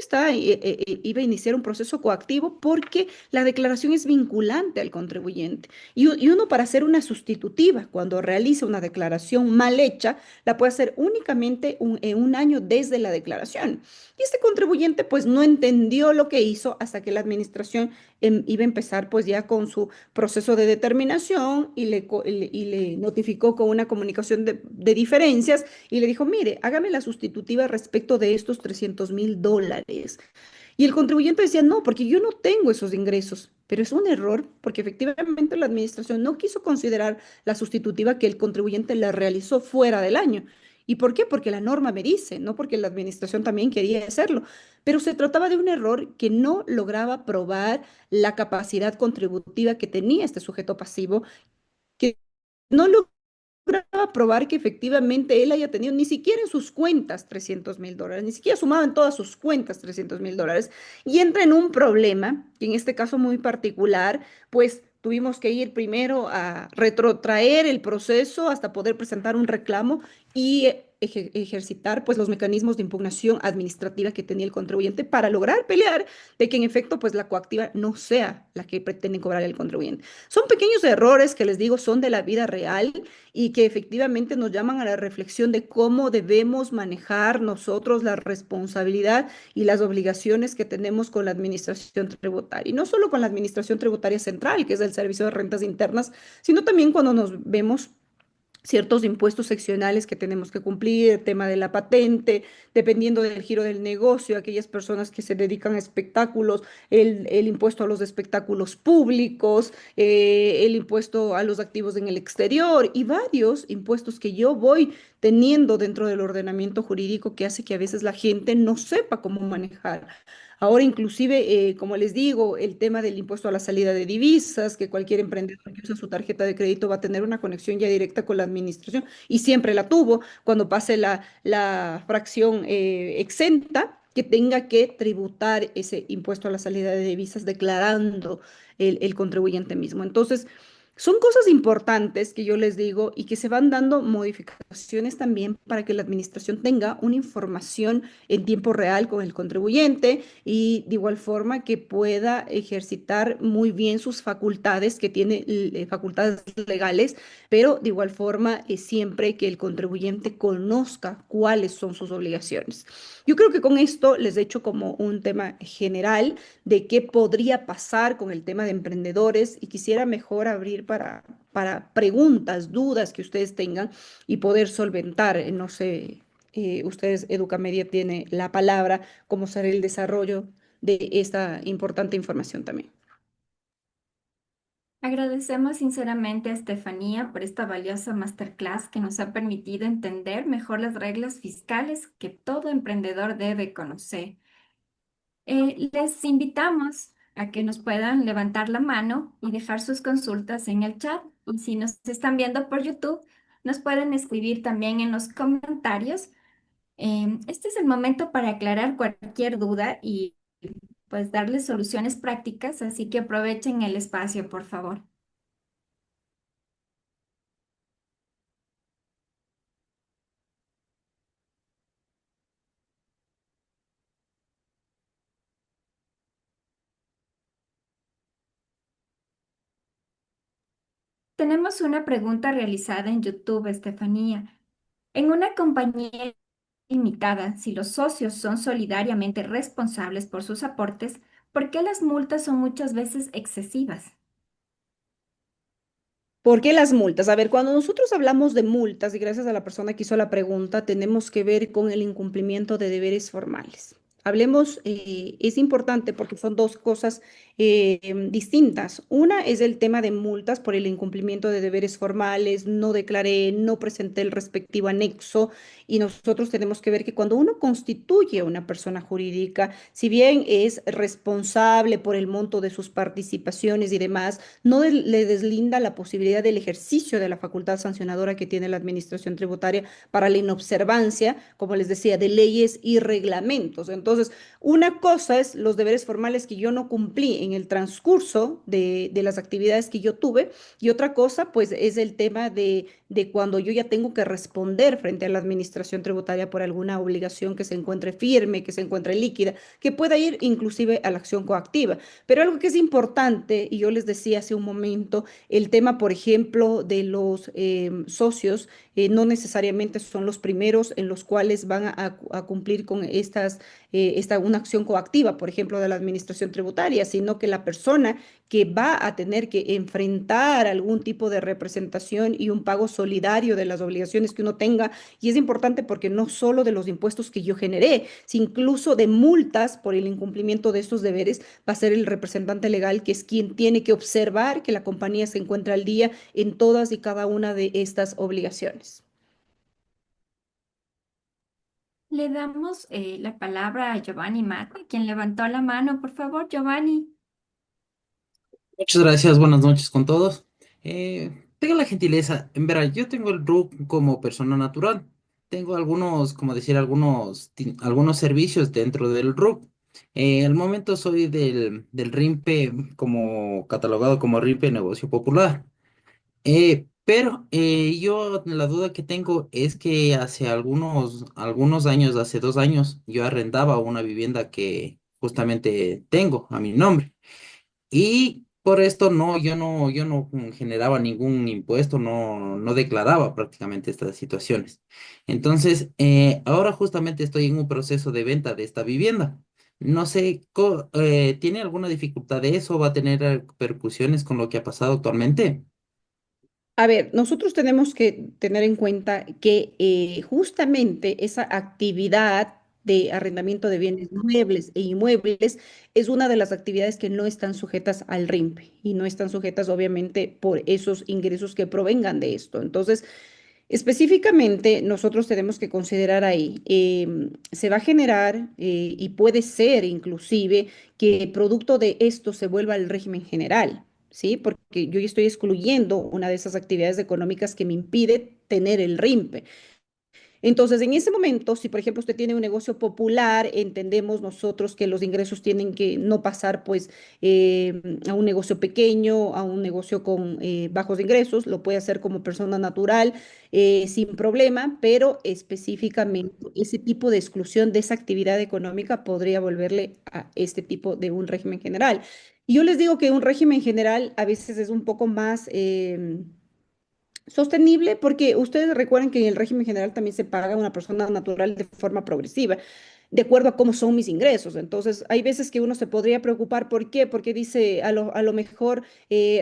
iba a iniciar un proceso coactivo porque la declaración es vinculante al contribuyente. Y uno para hacer una sustitutiva, cuando realiza una declaración mal hecha, la puede hacer únicamente en un año desde la declaración. Y este contribuyente pues no entendió lo que hizo hasta que la administración iba a empezar pues ya con su proceso de determinación y le notificó con una comunicación de diferencias y le dijo, mire, hágame la sustitutiva respecto de estos $300,000. Y el contribuyente decía, no, porque yo no tengo esos ingresos. Pero es un error porque efectivamente la administración no quiso considerar la sustitutiva que el contribuyente la realizó fuera del año. ¿Y por qué? Porque la norma me dice, no porque la administración también quería hacerlo. Pero se trataba de un error que no lograba probar la capacidad contributiva que tenía este sujeto pasivo, que no lograba probar que efectivamente él haya tenido ni siquiera en sus cuentas $300,000, ni siquiera sumaba en todas sus cuentas $300,000 y entra en un problema, que en este caso muy particular, pues tuvimos que ir primero a retrotraer el proceso hasta poder presentar un reclamo y ejercitar pues los mecanismos de impugnación administrativa que tenía el contribuyente para lograr pelear de que en efecto pues la coactiva no sea la que pretende cobrar el contribuyente. Son pequeños errores que les digo son de la vida real y que efectivamente nos llaman a la reflexión de cómo debemos manejar nosotros la responsabilidad y las obligaciones que tenemos con la administración tributaria. Y no solo con la administración tributaria central, que es el Servicio de Rentas Internas, sino también cuando nos vemos ciertos impuestos seccionales que tenemos que cumplir, el tema de la patente, dependiendo del giro del negocio, aquellas personas que se dedican a espectáculos, el impuesto a los espectáculos públicos, el impuesto a los activos en el exterior y varios impuestos que yo voy teniendo dentro del ordenamiento jurídico que hace que a veces la gente no sepa cómo manejar. Ahora inclusive, como les digo, el tema del impuesto a la salida de divisas, que cualquier emprendedor que usa su tarjeta de crédito va a tener una conexión ya directa con la administración y siempre la tuvo cuando pase la fracción exenta, que tenga que tributar ese impuesto a la salida de divisas declarando el contribuyente mismo. Entonces, son cosas importantes que yo les digo y que se van dando modificaciones también para que la administración tenga una información en tiempo real con el contribuyente y de igual forma que pueda ejercitar muy bien sus facultades, que tiene facultades legales, pero de igual forma siempre que el contribuyente conozca cuáles son sus obligaciones. Yo creo que con esto les he hecho como un tema general de qué podría pasar con el tema de emprendedores y quisiera mejor abrir para preguntas, dudas que ustedes tengan y poder solventar. No sé, ustedes, Educamedia tiene la palabra, cómo será el desarrollo de esta importante información también. Agradecemos sinceramente a Estefanía por esta valiosa masterclass que nos ha permitido entender mejor las reglas fiscales que todo emprendedor debe conocer. Les invitamos a que nos puedan levantar la mano y dejar sus consultas en el chat. Y si nos están viendo por YouTube, nos pueden escribir también en los comentarios. Este es el momento para aclarar cualquier duda pues darles soluciones prácticas, así que aprovechen el espacio, por favor. Tenemos una pregunta realizada en YouTube, Estefanía. En una compañía limitada, si los socios son solidariamente responsables por sus aportes, ¿por qué las multas son muchas veces excesivas? ¿Por qué las multas? A ver, cuando nosotros hablamos de multas, y gracias a la persona que hizo la pregunta, tenemos que ver con el incumplimiento de deberes formales. Hablemos, es importante porque son dos cosas distintas. Una es el tema de multas por el incumplimiento de deberes formales, no declaré, no presenté el respectivo anexo, y nosotros tenemos que ver que cuando uno constituye una persona jurídica, si bien es responsable por el monto de sus participaciones y demás, no le deslinda la posibilidad del ejercicio de la facultad sancionadora que tiene la administración tributaria para la inobservancia, como les decía, de leyes y reglamentos. Entonces, una cosa es los deberes formales que yo no cumplí en el transcurso de las actividades que yo tuve, y otra cosa, pues, es el tema de cuando yo ya tengo que responder frente a la administración tributaria por alguna obligación que se encuentre firme, que se encuentre líquida, que pueda ir inclusive a la acción coactiva. Pero algo que es importante, y yo les decía hace un momento, el tema, por ejemplo, de los socios, no necesariamente son los primeros en los cuales van a cumplir con una acción coactiva, por ejemplo, de la administración tributaria, sino que la persona que va a tener que enfrentar algún tipo de representación y un pago solidario de las obligaciones que uno tenga, y es importante porque no solo de los impuestos que yo generé, sino incluso de multas por el incumplimiento de estos deberes, va a ser el representante legal, que es quien tiene que observar que la compañía se encuentra al día en todas y cada una de estas obligaciones. Le damos la palabra a Giovanni Mata, quien levantó la mano. Por favor, Giovanni. Muchas gracias, buenas noches con todos. Tengo la gentileza, en verdad, yo tengo el RUC como persona natural. Tengo algunos, como decir, algunos servicios dentro del RUC. Al momento soy del RIMPE como catalogado como RIMPE Negocio Popular. Pero yo la duda que tengo es que hace algunos años, hace 2 años, yo arrendaba una vivienda que justamente tengo a mi nombre. Y por esto yo no generaba ningún impuesto, no declaraba prácticamente estas situaciones. Entonces, ahora justamente estoy en un proceso de venta de esta vivienda. No sé, ¿tiene alguna dificultad de eso? ¿Va a tener repercusiones con lo que ha pasado actualmente? A ver, nosotros tenemos que tener en cuenta que justamente esa actividad de arrendamiento de bienes muebles e inmuebles es una de las actividades que no están sujetas al RIMPE y no están sujetas obviamente por esos ingresos que provengan de esto. Entonces, específicamente, nosotros tenemos que considerar ahí, se va a generar y puede ser inclusive que producto de esto se vuelva al régimen general, ¿sí? Porque yo ya estoy excluyendo una de esas actividades económicas que me impide tener el RIMPE. Entonces, en ese momento, si por ejemplo usted tiene un negocio popular, entendemos nosotros que los ingresos tienen que no pasar pues a un negocio pequeño, a un negocio con bajos ingresos, lo puede hacer como persona natural sin problema, pero específicamente ese tipo de exclusión de esa actividad económica podría volverle a este tipo de un régimen general. Y yo les digo que un régimen general a veces es un poco más sostenible, porque ustedes recuerden que en el régimen general también se paga a una persona natural de forma progresiva, de acuerdo a cómo son mis ingresos. Entonces, hay veces que uno se podría preocupar, ¿por qué? Porque dice, a lo mejor,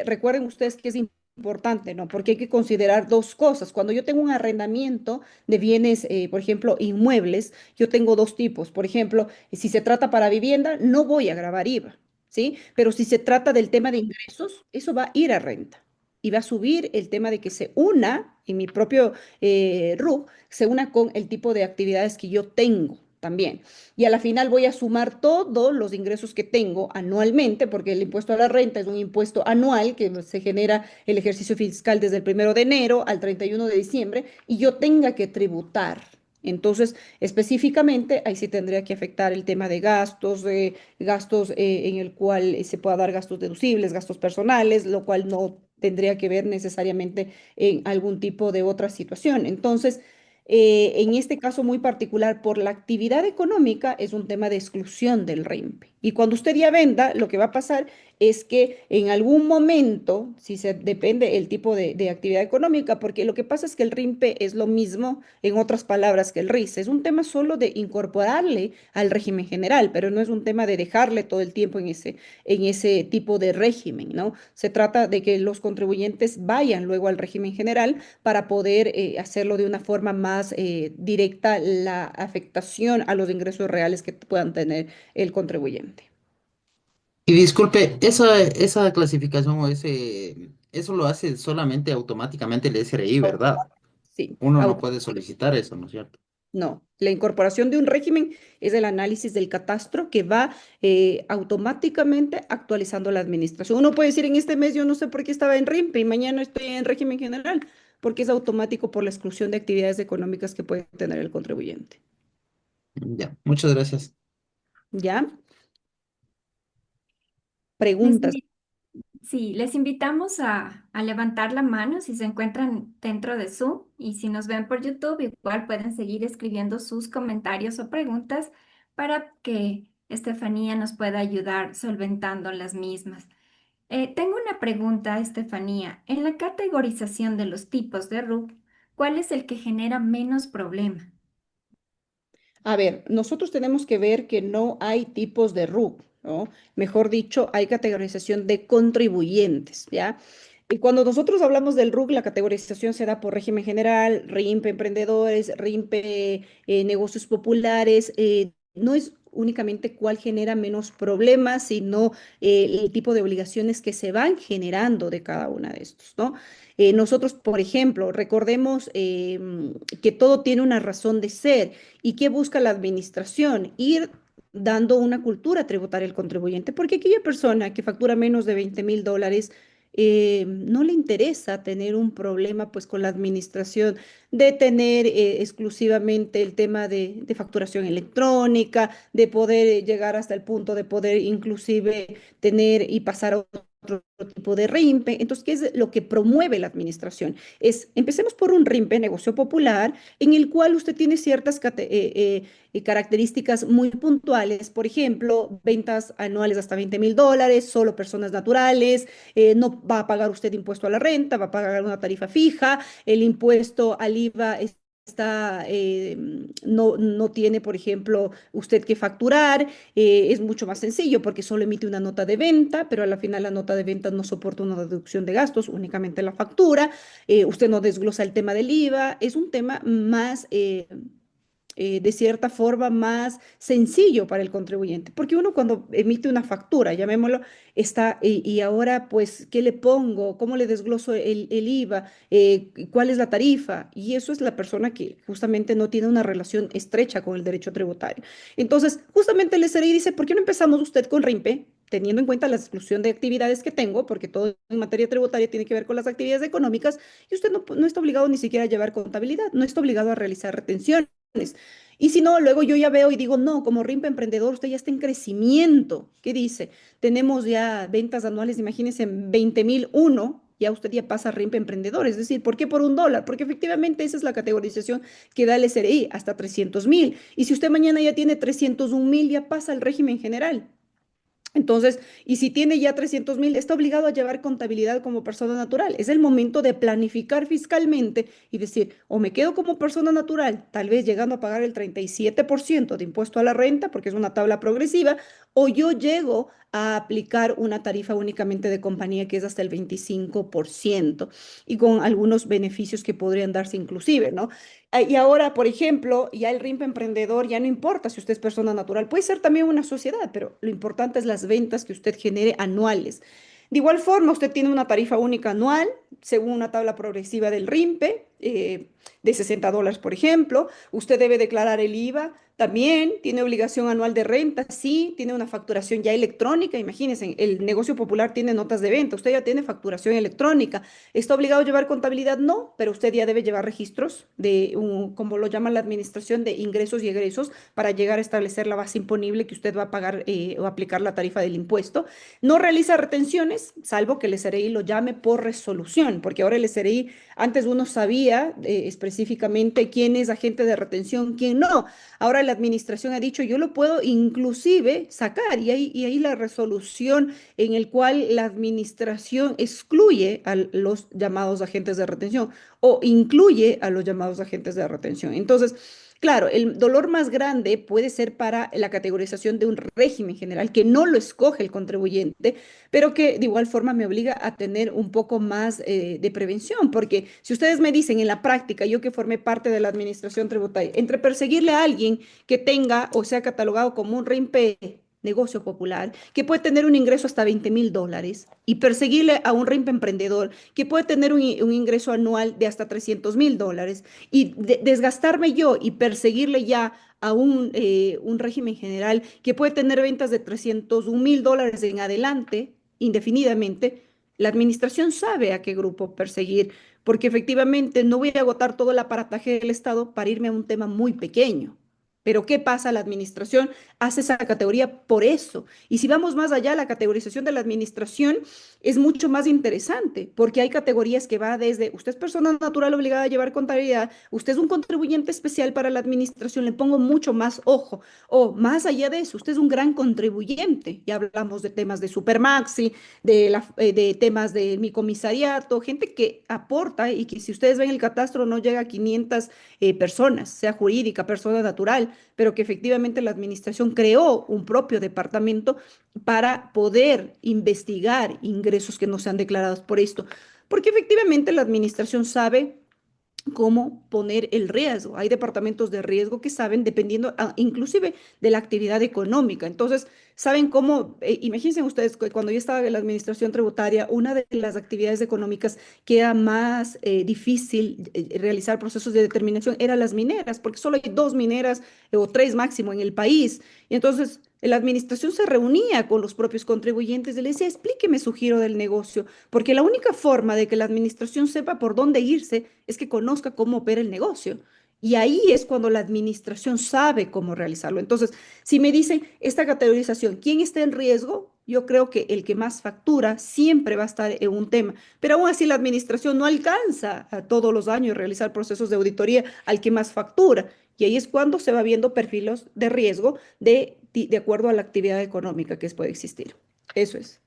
recuerden ustedes que es importante, ¿no? Porque hay que considerar dos cosas. Cuando yo tengo un arrendamiento de bienes, por ejemplo, inmuebles, yo tengo dos tipos. Por ejemplo, si se trata para vivienda, no voy a grabar IVA, ¿sí? Pero si se trata del tema de ingresos, eso va a ir a renta y va a subir el tema de que se una en mi propio RUC, se una con el tipo de actividades que yo tengo también. Y a la final voy a sumar todos los ingresos que tengo anualmente, porque el impuesto a la renta es un impuesto anual que se genera el ejercicio fiscal desde el 1 de enero al 31 de diciembre, y yo tenga que tributar. Entonces, específicamente, ahí sí tendría que afectar el tema de gastos en el cual se pueda dar gastos deducibles, gastos personales, lo cual no tendría que ver necesariamente en algún tipo de otra situación. Entonces, en este caso muy particular, por la actividad económica, es un tema de exclusión del RIMPE. Y cuando usted ya venda, lo que va a pasar es que en algún momento, si se depende el tipo de actividad económica, porque lo que pasa es que el RIMPE es lo mismo, en otras palabras, que el RIS. Es un tema solo de incorporarle al régimen general, pero no es un tema de dejarle todo el tiempo en ese tipo de régimen, ¿no? Se trata de que los contribuyentes vayan luego al régimen general para poder hacerlo de una forma más directa la afectación a los ingresos reales que puedan tener el contribuyente. Y disculpe, esa clasificación o eso lo hace solamente automáticamente el SRI, ¿verdad? Automático. Sí, Uno no puede solicitar eso, ¿no es cierto? no, la incorporación de un régimen es el análisis del catastro que va automáticamente actualizando la administración. Uno puede decir, en este mes yo no sé por qué estaba en RIMPE y mañana estoy en régimen general, porque es automático por la exclusión de actividades económicas que puede tener el contribuyente. Ya, muchas gracias. ¿Ya? Les Preguntas. invi- sí, les invitamos a levantar la mano si se encuentran dentro de Zoom y si nos ven por YouTube, igual pueden seguir escribiendo sus comentarios o preguntas para que Estefanía nos pueda ayudar solventando las mismas. Tengo una pregunta, Estefanía. En la categorización de los tipos de RUC, ¿cuál es el que genera menos problema? A ver, nosotros tenemos que ver que no hay tipos de RUC, ¿no? Mejor dicho, hay categorización de contribuyentes, ¿ya? Y cuando nosotros hablamos del RUC, la categorización se da por régimen general, RIMPE emprendedores, RIMPE negocios populares. No es únicamente cuál genera menos problemas, sino el tipo de obligaciones que se van generando de cada una de estos, ¿no? Nosotros, por ejemplo, recordemos que todo tiene una razón de ser. ¿Y qué busca la administración? Ir dando una cultura tributaria al contribuyente, porque aquella persona que factura menos de $20,000 no le interesa tener un problema pues con la administración de tener exclusivamente el tema de facturación electrónica, de poder llegar hasta el punto de poder inclusive tener y pasar a otro tipo de RIMPE. Entonces, ¿qué es lo que promueve la administración? Empecemos por un RIMPE, negocio popular, en el cual usted tiene ciertas características muy puntuales, por ejemplo, ventas anuales hasta $20,000, solo personas naturales, no va a pagar usted impuesto a la renta, va a pagar una tarifa fija, el impuesto al IVA no tiene, por ejemplo, usted que facturar, es mucho más sencillo porque solo emite una nota de venta, pero a la final la nota de venta no soporta una deducción de gastos, únicamente la factura, usted no desglosa el tema del IVA, es un tema más de cierta forma más sencillo para el contribuyente, porque uno cuando emite una factura, llamémoslo, está, y ahora pues, ¿qué le pongo? ¿Cómo le desgloso el IVA? ¿Cuál es la tarifa? Y eso es la persona que justamente no tiene una relación estrecha con el derecho tributario. Entonces, justamente el SRI dice, ¿por qué no empezamos usted con RIMPE? Teniendo en cuenta la exclusión de actividades que tengo, porque todo en materia tributaria tiene que ver con las actividades económicas, y usted no está obligado ni siquiera a llevar contabilidad, no está obligado a realizar retenciones. Y si no, luego yo ya veo y digo, no, como RIMPE Emprendedor, usted ya está en crecimiento. ¿Qué dice? Tenemos ya ventas anuales, imagínense, en 20,001, ya usted ya pasa a RIMPE Emprendedor. Es decir, ¿por qué por $1? Porque efectivamente esa es la categorización que da el SRI, hasta 300,000. Y si usted mañana ya tiene 301,000, ya pasa al régimen general. Entonces, y si tiene ya 300,000, está obligado a llevar contabilidad como persona natural. Es el momento de planificar fiscalmente y decir, o me quedo como persona natural, tal vez llegando a pagar el 37% de impuesto a la renta, porque es una tabla progresiva, o yo llego a aplicar una tarifa únicamente de compañía que es hasta el 25% y con algunos beneficios que podrían darse inclusive, ¿no? Y ahora, por ejemplo, ya el RIMP emprendedor ya no importa si usted es persona natural, puede ser también una sociedad, pero lo importante es las ventas que usted genere anuales. De igual forma, usted tiene una tarifa única anual, según una tabla progresiva del RIMPE, de $60, por ejemplo. Usted debe declarar el IVA también tiene obligación anual de renta, sí, tiene una facturación ya electrónica. Imagínense, el negocio popular tiene notas de venta, usted ya tiene facturación electrónica. ¿Está obligado a llevar contabilidad? No, pero usted ya debe llevar registros de, como lo llama la administración, de ingresos y egresos para llegar a establecer la base imponible que usted va a pagar o aplicar la tarifa del impuesto. No realiza retenciones, salvo que el SRI lo llame por resolución, porque ahora el SRI, antes uno sabía específicamente quién es agente de retención, quién no. Ahora la administración ha dicho, yo lo puedo inclusive sacar y ahí la resolución en el cual la administración excluye a los llamados agentes de retención o incluye a los llamados agentes de retención. Entonces, claro, el dolor más grande puede ser para la categorización de un régimen general que no lo escoge el contribuyente, pero que de igual forma me obliga a tener un poco más de prevención, porque si ustedes me dicen en la práctica, yo que formé parte de la administración tributaria, entre perseguirle a alguien que tenga o sea catalogado como un RIMPE negocio popular, que puede tener un ingreso hasta $20,000, y perseguirle a un RIMPE emprendedor, que puede tener un ingreso anual de hasta $300,000, y desgastarme yo y perseguirle ya a un régimen general que puede tener ventas de $301,000 en adelante, indefinidamente, la administración sabe a qué grupo perseguir, porque efectivamente no voy a agotar todo el aparataje del Estado para irme a un tema muy pequeño. Pero ¿qué pasa? La administración hace esa categoría por eso. Y si vamos más allá, la categorización de la administración es mucho más interesante, porque hay categorías que va desde, usted es persona natural obligada a llevar contabilidad, usted es un contribuyente especial para la administración, le pongo mucho más ojo. O más allá de eso, usted es un gran contribuyente. Ya hablamos de temas de Supermaxi, de temas de mi comisariato, gente que aporta y que si ustedes ven el catastro no llega a 500 personas, sea jurídica, persona natural, pero que efectivamente la administración creó un propio departamento para poder investigar ingresos que no sean declarados por esto. Porque efectivamente la administración sabe cómo poner el riesgo. Hay departamentos de riesgo que saben, dependiendo inclusive de la actividad económica. Entonces, saben cómo, imagínense ustedes, que cuando yo estaba en la administración tributaria, una de las actividades económicas que era más difícil realizar procesos de determinación eran las mineras, porque solo hay dos mineras o tres máximo en el país. Y entonces la administración se reunía con los propios contribuyentes y les decía, explíqueme su giro del negocio, porque la única forma de que la administración sepa por dónde irse es que conozca cómo opera el negocio. Y ahí es cuando la administración sabe cómo realizarlo. Entonces, si me dicen esta categorización, ¿quién está en riesgo? Yo creo que el que más factura siempre va a estar en un tema, pero aún así la administración no alcanza a todos los años realizar procesos de auditoría al que más factura. Y ahí es cuando se va viendo perfiles de riesgo de acuerdo a la actividad económica que puede existir. Eso es.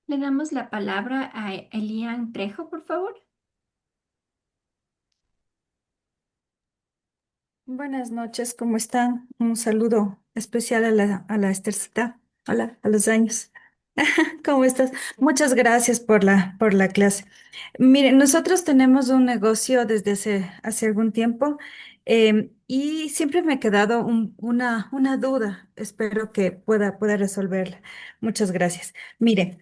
Le damos la palabra a Elian Trejo, por favor. Buenas noches, ¿cómo están? Un saludo especial a la Estercita. Hola, a los años. ¿Cómo estás? Muchas gracias por la clase. Miren, nosotros tenemos un negocio desde hace algún tiempo y siempre me ha quedado una duda. Espero que pueda resolverla. Muchas gracias. Mire,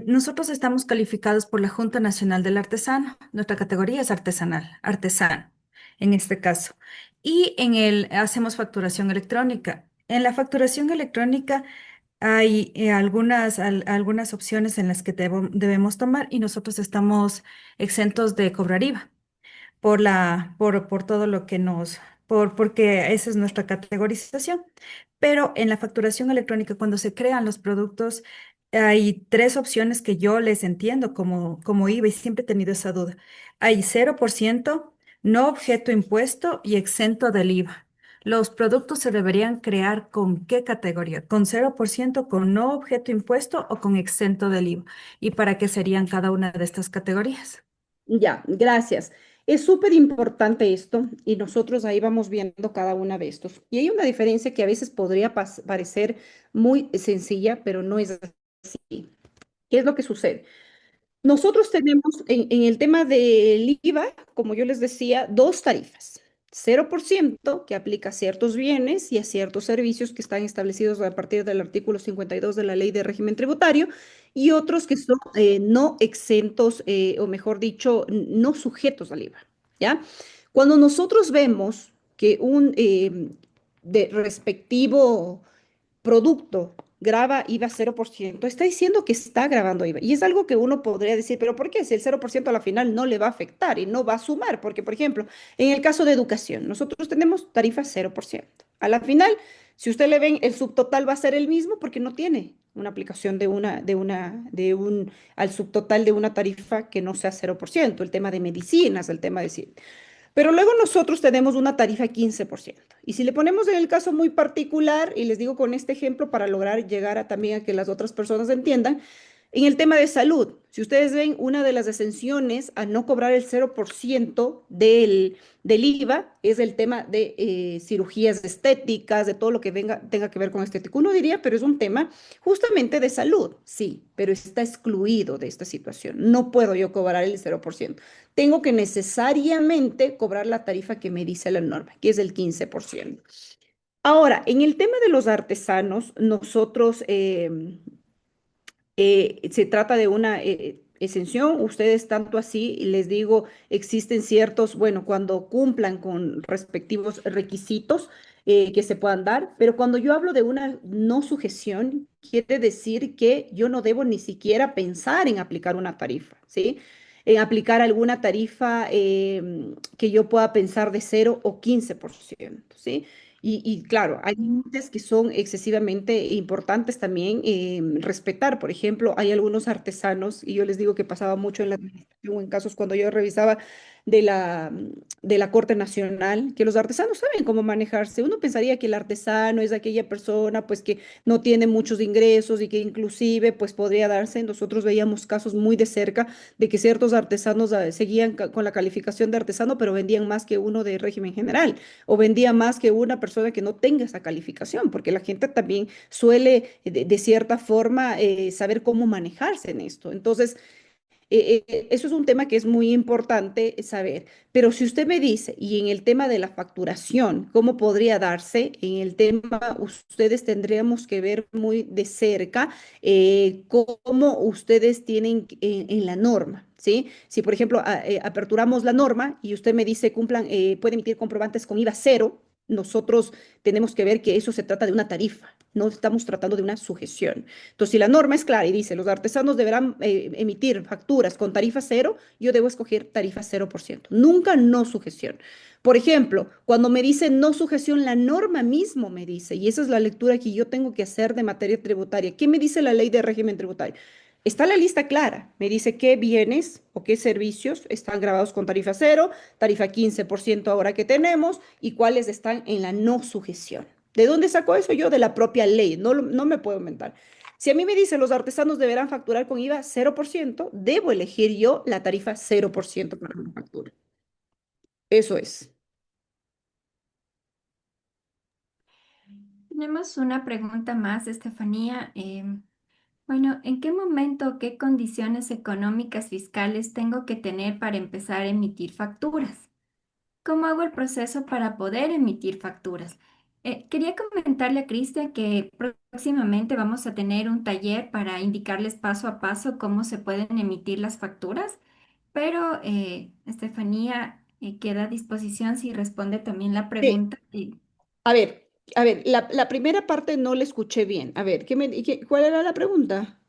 nosotros estamos calificados por la Junta Nacional del Artesano. Nuestra categoría es artesanal, artesano, en este caso. Y hacemos facturación electrónica. En la facturación electrónica hay algunas opciones en las que debemos tomar y nosotros estamos exentos de cobrar IVA por todo lo que porque esa es nuestra categorización. Pero en la facturación electrónica, cuando se crean los productos, hay tres opciones que yo les entiendo como IVA y siempre he tenido esa duda. Hay 0%, no objeto impuesto y exento del IVA. ¿Los productos se deberían crear con qué categoría? ¿Con 0%, con no objeto impuesto o con exento del IVA? ¿Y para qué serían cada una de estas categorías? Ya, gracias. Es súper importante esto y nosotros ahí vamos viendo cada una de estos. Y hay una diferencia que a veces podría parecer muy sencilla, pero no es así. ¿Qué es lo que sucede? Nosotros tenemos en el tema del IVA, como yo les decía, dos tarifas. 0% que aplica a ciertos bienes y a ciertos servicios que están establecidos a partir del artículo 52 de la Ley de Régimen Tributario, y otros que son no exentos, o mejor dicho, no sujetos al IVA, ¿ya? Cuando nosotros vemos que un de respectivo producto graba IVA 0%, está diciendo que está grabando IVA. Y es algo que uno podría decir, pero ¿por qué? Si el 0% a la final no le va a afectar y no va a sumar, porque, por ejemplo, en el caso de educación, nosotros tenemos tarifa 0%. A la final, si usted le ven, el subtotal va a ser el mismo porque no tiene una aplicación al subtotal de una tarifa que no sea 0%, el tema de medicinas, el tema de... Pero luego nosotros tenemos una tarifa 15%. Y si le ponemos en el caso muy particular, y les digo con este ejemplo para lograr llegar también a que las otras personas entiendan, en el tema de salud, si ustedes ven una de las exenciones a no cobrar el 0% del IVA, es el tema de cirugías estéticas, de todo lo que tenga que ver con estético. Uno diría, pero es un tema justamente de salud, sí, pero está excluido de esta situación. No puedo yo cobrar el 0%. Tengo que necesariamente cobrar la tarifa que me dice la norma, que es el 15%. Ahora, en el tema de los artesanos, nosotros se trata de una exención. Ustedes tanto así, les digo, existen ciertos, bueno, cuando cumplan con respectivos requisitos que se puedan dar, pero cuando yo hablo de una no sujeción, quiere decir que yo no debo ni siquiera pensar en aplicar una tarifa, ¿sí? En aplicar alguna tarifa que yo pueda pensar de 0 o 15%, ¿sí? Y claro, hay límites que son excesivamente importantes también respetar. Por ejemplo, hay algunos artesanos, y yo les digo que pasaba mucho en la administración o en casos cuando yo revisaba de la Corte Nacional, que los artesanos saben cómo manejarse. Uno pensaría que el artesano es aquella persona pues que no tiene muchos ingresos y que inclusive pues podría darse. Nosotros veíamos casos muy de cerca de que ciertos artesanos seguían con la calificación de artesano, pero vendían más que uno de régimen general o vendía más que una persona que no tenga esa calificación, porque la gente también suele de cierta forma saber cómo manejarse en esto. Entonces, eso es un tema que es muy importante saber. Pero si usted me dice, y en el tema de la facturación, ¿cómo podría darse? En el tema, ustedes tendríamos que ver muy de cerca cómo ustedes tienen en la norma, ¿sí? Si, por ejemplo, aperturamos la norma y usted me dice, cumplan, puede emitir comprobantes con IVA cero. Nosotros tenemos que ver que eso se trata de una tarifa, no estamos tratando de una sujeción. Entonces, si la norma es clara y dice los artesanos deberán emitir facturas con tarifa cero, yo debo escoger tarifa 0%. Nunca no sujeción. Por ejemplo, cuando me dice no sujeción, la norma mismo me dice, y esa es la lectura que yo tengo que hacer de materia tributaria. ¿Qué me dice la ley de régimen tributario? Está la lista clara. Me dice qué bienes o qué servicios están grabados con tarifa cero, tarifa 15% ahora que tenemos, y cuáles están en la no sujeción. ¿De dónde saco eso yo? De la propia ley, no, no me puedo inventar. Si a mí me dicen los artesanos deberán facturar con IVA 0%, debo elegir yo la tarifa 0% para la factura. Eso es. Tenemos una pregunta más, Estefanía. Bueno, ¿en qué momento, qué condiciones económicas fiscales tengo que tener para empezar a emitir facturas? ¿Cómo hago el proceso para poder emitir facturas? Quería comentarle a Cristian que próximamente vamos a tener un taller para indicarles paso a paso cómo se pueden emitir las facturas, pero Estefanía queda a disposición si responde también la Sí. pregunta. A ver, la primera parte no la escuché bien. A ver, ¿cuál era la pregunta?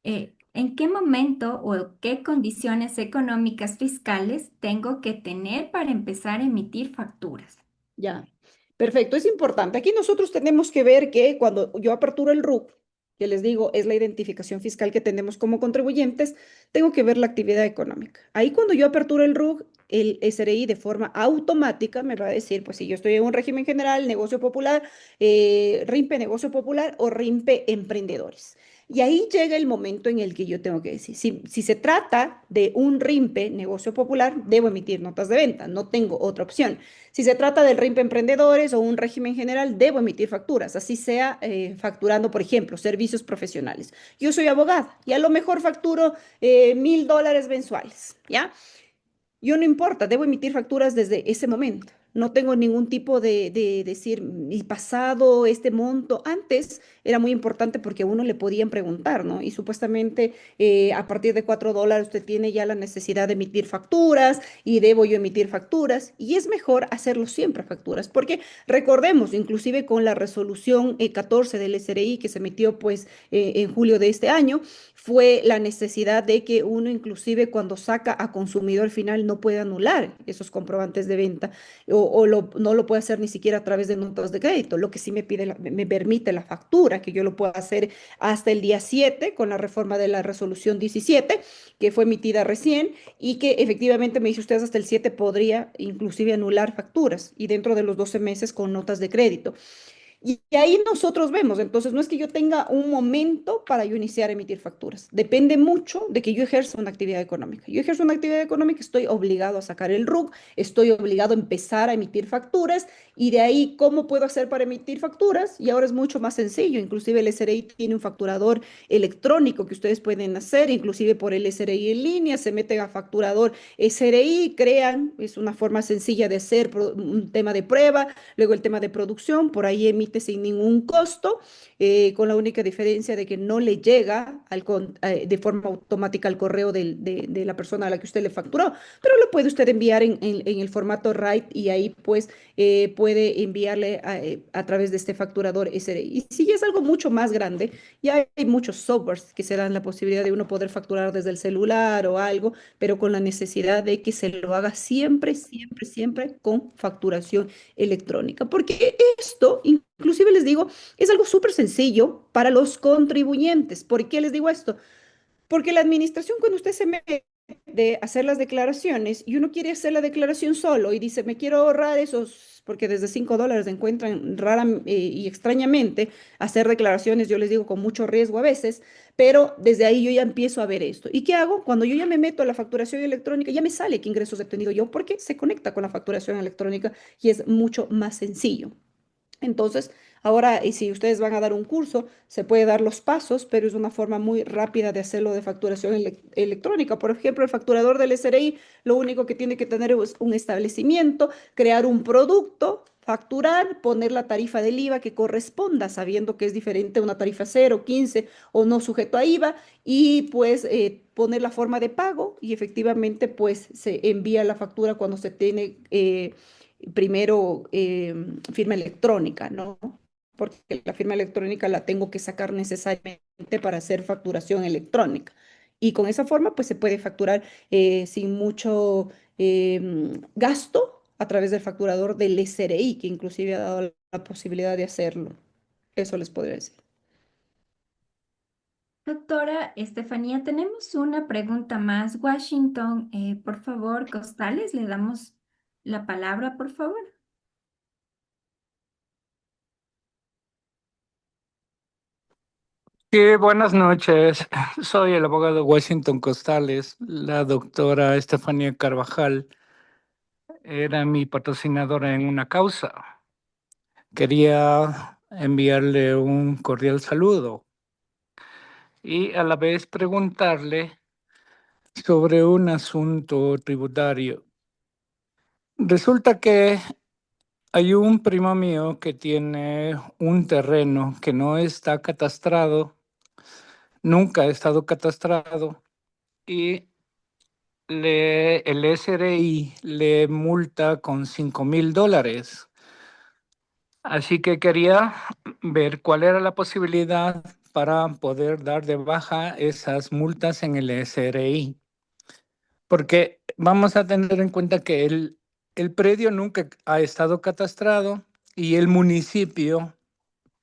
¿En qué momento o qué condiciones económicas fiscales tengo que tener para empezar a emitir facturas? Ya, perfecto, es importante. Aquí nosotros tenemos que ver que cuando yo aperturo el RUC, que les digo es la identificación fiscal que tenemos como contribuyentes, tengo que ver la actividad económica. Ahí cuando yo aperturo el RUC, el SRI de forma automática me va a decir, pues si yo estoy en un régimen general, negocio popular, RIMPE negocio popular o RIMPE emprendedores. Y ahí llega el momento en el que yo tengo que decir, si se trata de un RIMPE negocio popular, debo emitir notas de venta, no tengo otra opción. Si se trata del RIMPE Emprendedores o un régimen general, debo emitir facturas, así sea facturando, por ejemplo, servicios profesionales. Yo soy abogada y a lo mejor facturo $1.000 mensuales, ¿ya? Yo no importa, debo emitir facturas desde ese momento. no tengo ningún tipo de decir mi pasado, este monto. Antes era muy importante porque a uno le podían preguntar, ¿no? Y supuestamente a partir de $4 usted tiene ya la necesidad de emitir facturas y debo yo emitir facturas. Y es mejor hacerlo siempre facturas, porque recordemos, inclusive con la resolución 14 del SRI que se emitió pues en julio de este año, fue la necesidad de que uno inclusive cuando saca a consumidor final no puede anular esos comprobantes de venta no lo puede hacer ni siquiera a través de notas de crédito, lo que sí me pide, me permite la factura, que yo lo puedo hacer hasta el día 7 con la reforma de la resolución 17 que fue emitida recién y que efectivamente me dice usted hasta el 7 podría inclusive anular facturas y dentro de los 12 meses con notas de crédito. Y ahí nosotros vemos, entonces no es que yo tenga un momento para yo iniciar a emitir facturas, depende mucho de que yo ejerza una actividad económica. Yo ejerzo una actividad económica, estoy obligado a sacar el RUC, estoy obligado a empezar a emitir facturas y de ahí, ¿cómo puedo hacer para emitir facturas? Y ahora es mucho más sencillo, inclusive el SRI tiene un facturador electrónico que ustedes pueden hacer, inclusive por el SRI en línea, se meten a facturador SRI, crean, es una forma sencilla de hacer un tema de prueba. Luego el tema de producción, por ahí emite sin ningún costo, con la única diferencia de que no le llega de forma automática al correo de la persona a la que usted le facturó, pero lo puede usted enviar en el formato RAID y ahí pues puede enviarle a través de este facturador SRI. Y si ya es algo mucho más grande, ya hay muchos softwares que se dan la posibilidad de uno poder facturar desde el celular o algo, pero con la necesidad de que se lo haga siempre, siempre, siempre con facturación electrónica, porque esto, inclusive les digo, es algo súper sencillo para los contribuyentes. ¿Por qué les digo esto? Porque la administración, cuando usted se mete de hacer las declaraciones y uno quiere hacer la declaración solo y dice, me quiero ahorrar esos, porque desde $5 encuentran rara y extrañamente hacer declaraciones, yo les digo con mucho riesgo a veces, pero desde ahí yo ya empiezo a ver esto. ¿Y qué hago? Cuando yo ya me meto a la facturación electrónica, ya me sale qué ingresos he tenido yo, porque se conecta con la facturación electrónica y es mucho más sencillo. Entonces, ahora, y si ustedes van a dar un curso, se puede dar los pasos, pero es una forma muy rápida de hacerlo de facturación electrónica. Por ejemplo, el facturador del SRI, lo único que tiene que tener es un establecimiento, crear un producto, facturar, poner la tarifa del IVA que corresponda, sabiendo que es diferente una tarifa 0, 15 o no sujeto a IVA, y pues poner la forma de pago y efectivamente pues se envía la factura cuando se tiene primero firma electrónica, ¿no? Porque la firma electrónica la tengo que sacar necesariamente para hacer facturación electrónica. Y con esa forma, pues se puede facturar sin mucho gasto a través del facturador del SRI, que inclusive ha dado la posibilidad de hacerlo. Eso les podría decir. Doctora Estefanía, tenemos una pregunta más. Washington, por favor, Costales, le damos la palabra, por favor. Sí, buenas noches. Soy el abogado Washington Costales. La doctora Estefanía Carvajal era mi patrocinadora en una causa. Quería enviarle un cordial saludo y a la vez preguntarle sobre un asunto tributario. Resulta que hay un primo mío que tiene un terreno que no está catastrado, nunca ha estado catastrado y el SRI le multa con $5,000. Así que quería ver cuál era la posibilidad para poder dar de baja esas multas en el SRI. Porque vamos a tener en cuenta que el predio nunca ha estado catastrado y el municipio,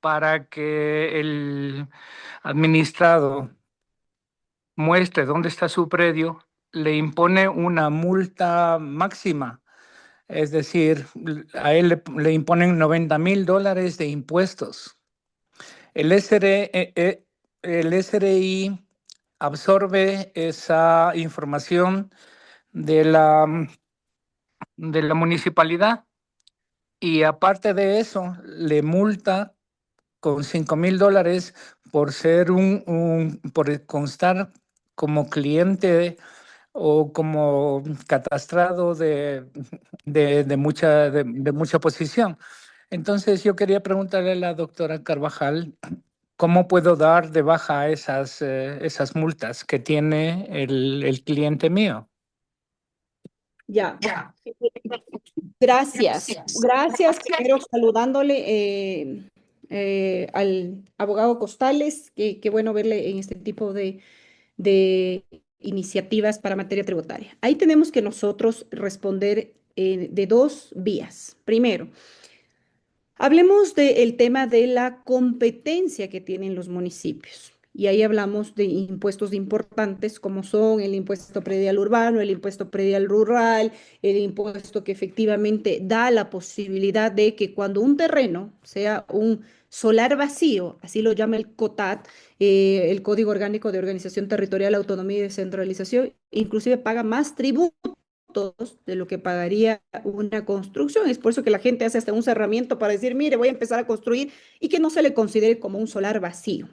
para que el administrado muestre dónde está su predio, le impone una multa máxima. Es decir, a él le imponen $90,000 de impuestos. El el SRI absorbe esa información de de la municipalidad y aparte de eso, le multa con $5,000 por ser por constar como cliente o como catastrado de mucha posición. Entonces yo quería preguntarle a la doctora Carvajal, ¿cómo puedo dar de baja esas multas que tiene el cliente mío? Ya. Gracias. Gracias primero saludándole al abogado Costales. Qué bueno verle en este tipo de iniciativas para materia tributaria. Ahí tenemos que nosotros responder de dos vías. Primero, hablemos del tema de la competencia que tienen los municipios. Y ahí hablamos de impuestos importantes como son el impuesto predial urbano, el impuesto predial rural, el impuesto que efectivamente da la posibilidad de que cuando un terreno sea un solar vacío, así lo llama el COTAD, el Código Orgánico de Organización Territorial, Autonomía y Descentralización, inclusive paga más tributos de lo que pagaría una construcción. Es por eso que la gente hace hasta un cerramiento para decir, mire, voy a empezar a construir y que no se le considere como un solar vacío.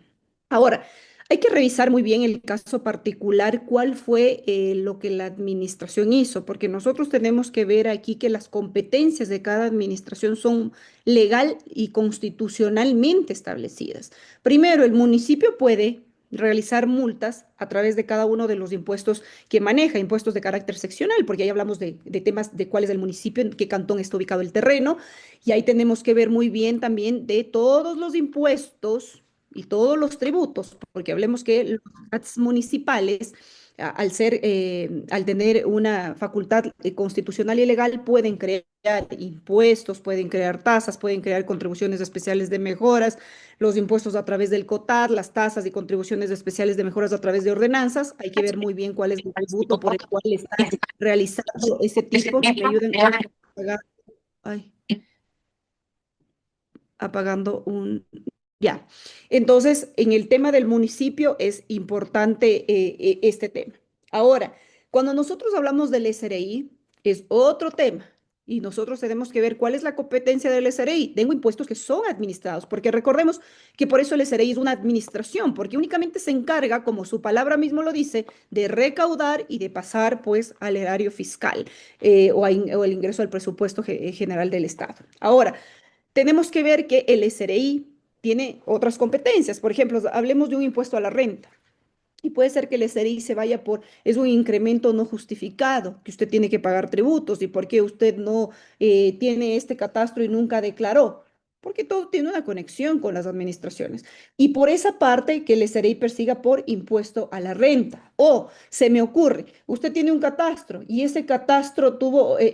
Ahora, hay que revisar muy bien el caso particular, cuál fue lo que la administración hizo, porque nosotros tenemos que ver aquí que las competencias de cada administración son legal y constitucionalmente establecidas. Primero, el municipio puede realizar multas a través de cada uno de los impuestos que maneja, impuestos de carácter seccional, porque ahí hablamos de temas de cuál es el municipio, en qué cantón está ubicado el terreno, y ahí tenemos que ver muy bien también de todos los impuestos y todos los tributos, porque hablemos que los acts municipales, al tener una facultad constitucional y legal, pueden crear impuestos, pueden crear tasas, pueden crear contribuciones especiales de mejoras, los impuestos a través del COTAD, las tasas y contribuciones especiales de mejoras a través de ordenanzas. Hay que ver muy bien cuál es el tributo por el cual está realizando ese tipo. Si me ayuden a pagar, ay, apagando un... Ya. Entonces, en el tema del municipio es importante este tema. Ahora, cuando nosotros hablamos del SRI, es otro tema. Y nosotros tenemos que ver cuál es la competencia del SRI. Tengo impuestos que son administrados, porque recordemos que por eso el SRI es una administración, porque únicamente se encarga, como su palabra mismo lo dice, de recaudar y de pasar pues al erario fiscal o el ingreso al presupuesto general del Estado. Ahora, tenemos que ver que el SRI tiene otras competencias. Por ejemplo, hablemos de un impuesto a la renta. Y puede ser que el SRI se vaya es un incremento no justificado, que usted tiene que pagar tributos y por qué usted no tiene este catastro y nunca declaró. Porque todo tiene una conexión con las administraciones. Y por esa parte que el SRI persiga por impuesto a la renta. O se me ocurre, usted tiene un catastro y ese catastro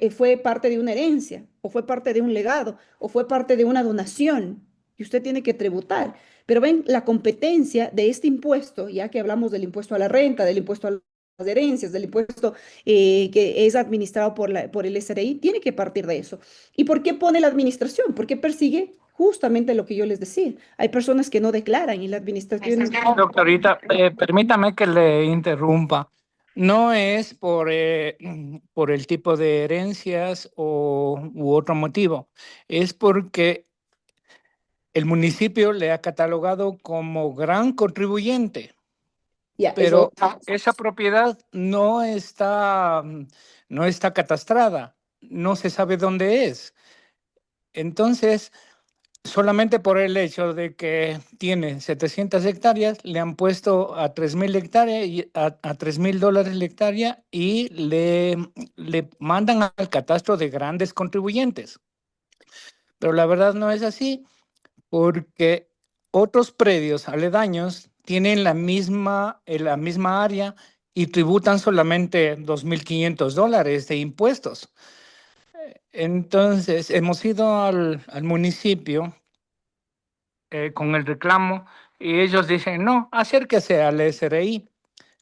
fue parte de una herencia, o fue parte de un legado, o fue parte de una donación, y usted tiene que tributar. Pero ven, la competencia de este impuesto, ya que hablamos del impuesto a la renta, del impuesto a las herencias, del impuesto que es administrado por el SRI, tiene que partir de eso. ¿Y por qué pone la administración? Porque persigue justamente lo que yo les decía. Hay personas que no declaran y la administración... Doctorita, permítame que le interrumpa. No es por el tipo de herencias u otro motivo, es porque el municipio le ha catalogado como gran contribuyente, Ya, pero eso. esa propiedad no está catastrada, no se sabe dónde es. Entonces, solamente por el hecho de que tiene 700 hectáreas, le han puesto a 3.000 hectáreas y a $3.000 la hectárea y le mandan al catastro de grandes contribuyentes. Pero la verdad no es así, porque otros predios aledaños tienen la misma área y tributan solamente $2.500 de impuestos. Entonces, hemos ido al municipio con el reclamo y ellos dicen, no, acérquese al SRI.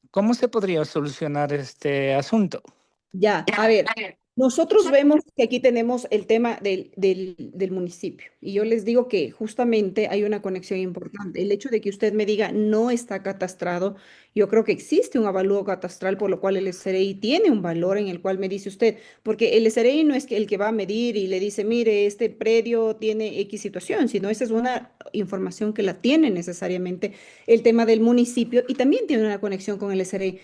¿Cómo se podría solucionar este asunto? Ya, a ver, nosotros vemos que aquí tenemos el tema del municipio y yo les digo que justamente hay una conexión importante. El hecho de que usted me diga no está catastrado, yo creo que existe un avalúo catastral por lo cual el SRI tiene un valor en el cual me dice usted, porque el SRI no es que el que va a medir y le dice, mire, este predio tiene X situación, sino esa es una información que la tiene necesariamente el tema del municipio y también tiene una conexión con el SRI.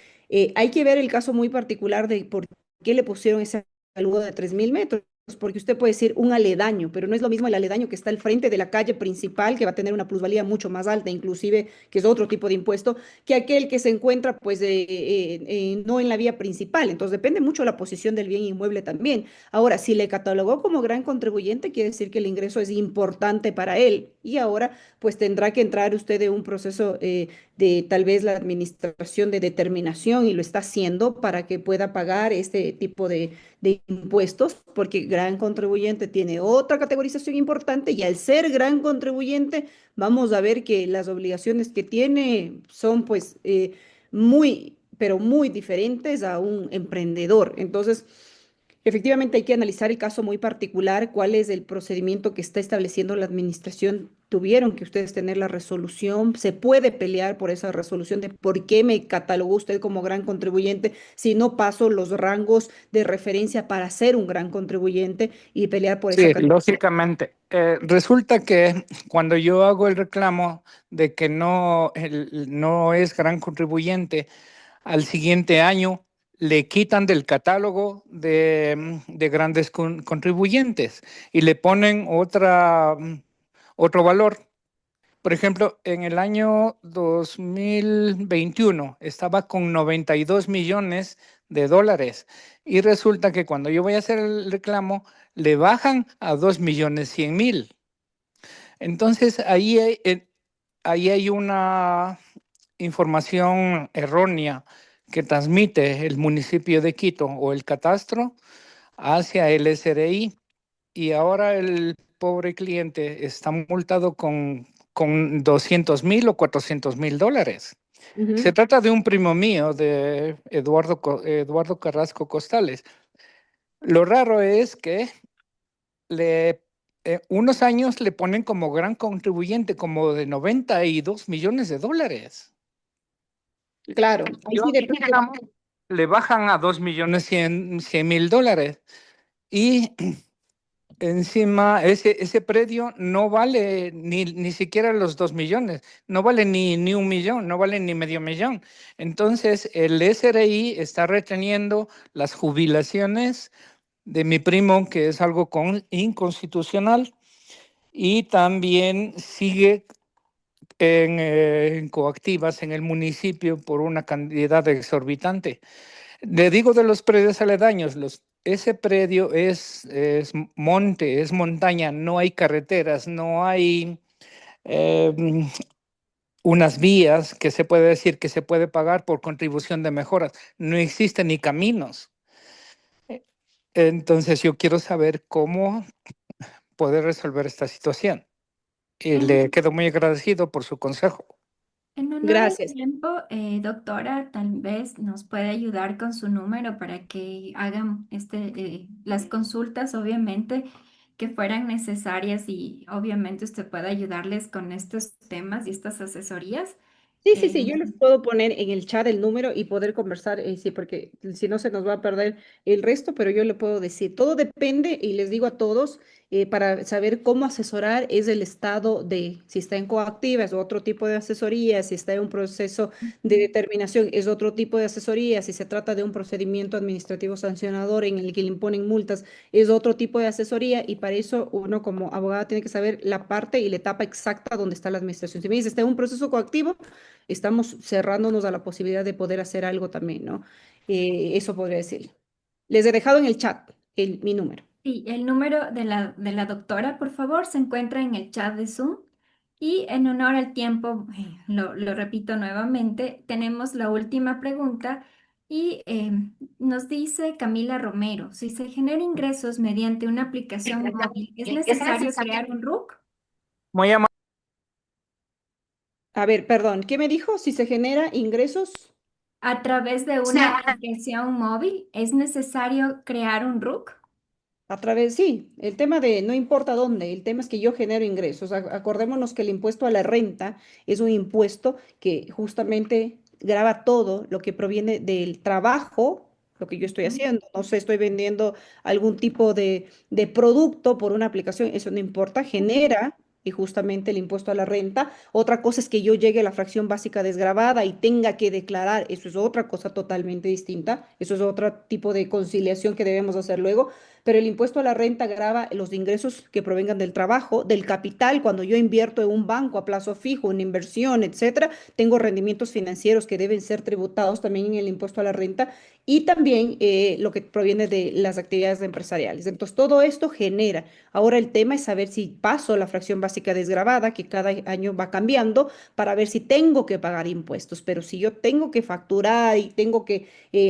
Hay que ver el caso muy particular de por qué le pusieron ese saludo de 3.000 metros, porque usted puede decir un aledaño, pero no es lo mismo el aledaño que está al frente de la calle principal, que va a tener una plusvalía mucho más alta, inclusive, que es otro tipo de impuesto, que aquel que se encuentra pues no en la vía principal. Entonces depende mucho de la posición del bien inmueble también. Ahora, si le catalogó como gran contribuyente, quiere decir que el ingreso es importante para él y ahora pues tendrá que entrar usted en un proceso de tal vez la administración de determinación y lo está haciendo para que pueda pagar este tipo de impuestos, porque gran contribuyente tiene otra categorización importante y al ser gran contribuyente vamos a ver que las obligaciones que tiene son pues muy, pero muy diferentes a un emprendedor. Entonces, efectivamente hay que analizar el caso muy particular, cuál es el procedimiento que está estableciendo la administración. Tuvieron que ustedes tener la resolución, se puede pelear por esa resolución de por qué me catalogó usted como gran contribuyente si no paso los rangos de referencia para ser un gran contribuyente y pelear por esa Sí, categoría. lógicamente. Resulta que cuando yo hago el reclamo de que no es gran contribuyente, al siguiente año le quitan del catálogo de grandes contribuyentes y le ponen otro valor. Por ejemplo, en el año 2021 estaba con 92 millones de dólares y resulta que cuando yo voy a hacer el reclamo le bajan a 2.100.000. Entonces ahí hay una información errónea que transmite el municipio de Quito o el catastro hacia el SRI y ahora el pobre cliente está multado con 200.000 o 400.000 dólares. Se Ujú. trata de un primo mío, de Eduardo Carrasco Costales. Lo raro es que le, unos años le ponen como gran contribuyente, como de 92 millones de dólares. Claro, ahí Yo sí a mi depende. reclamo le bajan a 2.100.000 dólares. Y encima, ese predio no vale ni siquiera los 2 millones, no vale ni 1 millón, no vale ni medio millón. Entonces, el SRI está reteniendo las jubilaciones de mi primo, que es algo inconstitucional, y también sigue en coactivas en el municipio por una cantidad exorbitante. Le digo de los predios aledaños, ese predio es monte, es montaña, no hay carreteras, no hay eh, unas vías que se puede decir que se puede pagar por contribución de mejoras, no existen ni caminos. Entonces yo quiero saber cómo poder resolver esta situación y En, le quedo muy agradecido por su consejo. en honor al Gracias. tiempo, doctora, tal vez nos puede ayudar con su número para que hagan las consultas, obviamente, que fueran necesarias y obviamente usted pueda ayudarles con estos temas y estas asesorías. Sí, sí, Eh, sí, yo les puedo poner en el chat el número y poder conversar, sí, porque si no se nos va a perder el resto, pero yo le puedo decir, todo depende, y les digo a todos, para saber cómo asesorar es el estado de, si está en coactiva, es otro tipo de asesoría, si está en un proceso de Ujú. determinación, es otro tipo de asesoría, si se trata de un procedimiento administrativo sancionador en el que le imponen multas, es otro tipo de asesoría, y para eso uno como abogado tiene que saber la parte y la etapa exacta donde está la administración. Si me dice, está en un proceso coactivo, estamos cerrándonos a la posibilidad de poder hacer algo también, ¿no? Eso podría decir. Les he dejado en el chat mi número. Sí, el número de la doctora, por favor, se encuentra en el chat de Zoom. Y en honor al tiempo, lo repito nuevamente, tenemos la última pregunta y nos dice Camila Romero, si se genera ingresos mediante una aplicación móvil, ¿es necesario crear un RUC? Muy amable. A ver, perdón, ¿qué me dijo? Si se genera ingresos A través de una aplicación móvil, ¿es necesario crear un RUC? a través, sí, el tema de no importa dónde, el tema es que yo genero ingresos. Acordémonos que el impuesto a la renta es un impuesto que justamente grava todo lo que proviene del trabajo, lo que yo estoy Ujú. haciendo. No sé, estoy vendiendo algún tipo de producto por una aplicación, eso no importa, genera y justamente el impuesto a la renta. Otra cosa es que yo llegue a la fracción básica desgravada y tenga que declarar, eso es otra cosa totalmente distinta, eso es otro tipo de conciliación que debemos hacer luego, pero el impuesto a la renta grava los ingresos que provengan del trabajo, del capital, cuando yo invierto en un banco a plazo fijo, en inversión, etcétera, tengo rendimientos financieros que deben ser tributados también en el impuesto a la renta y también lo que proviene de las actividades empresariales. Entonces, todo esto genera. Ahora el tema es saber si paso la fracción básica desgravada, que cada año va cambiando, para ver si tengo que pagar impuestos. Pero si yo tengo que facturar y tengo que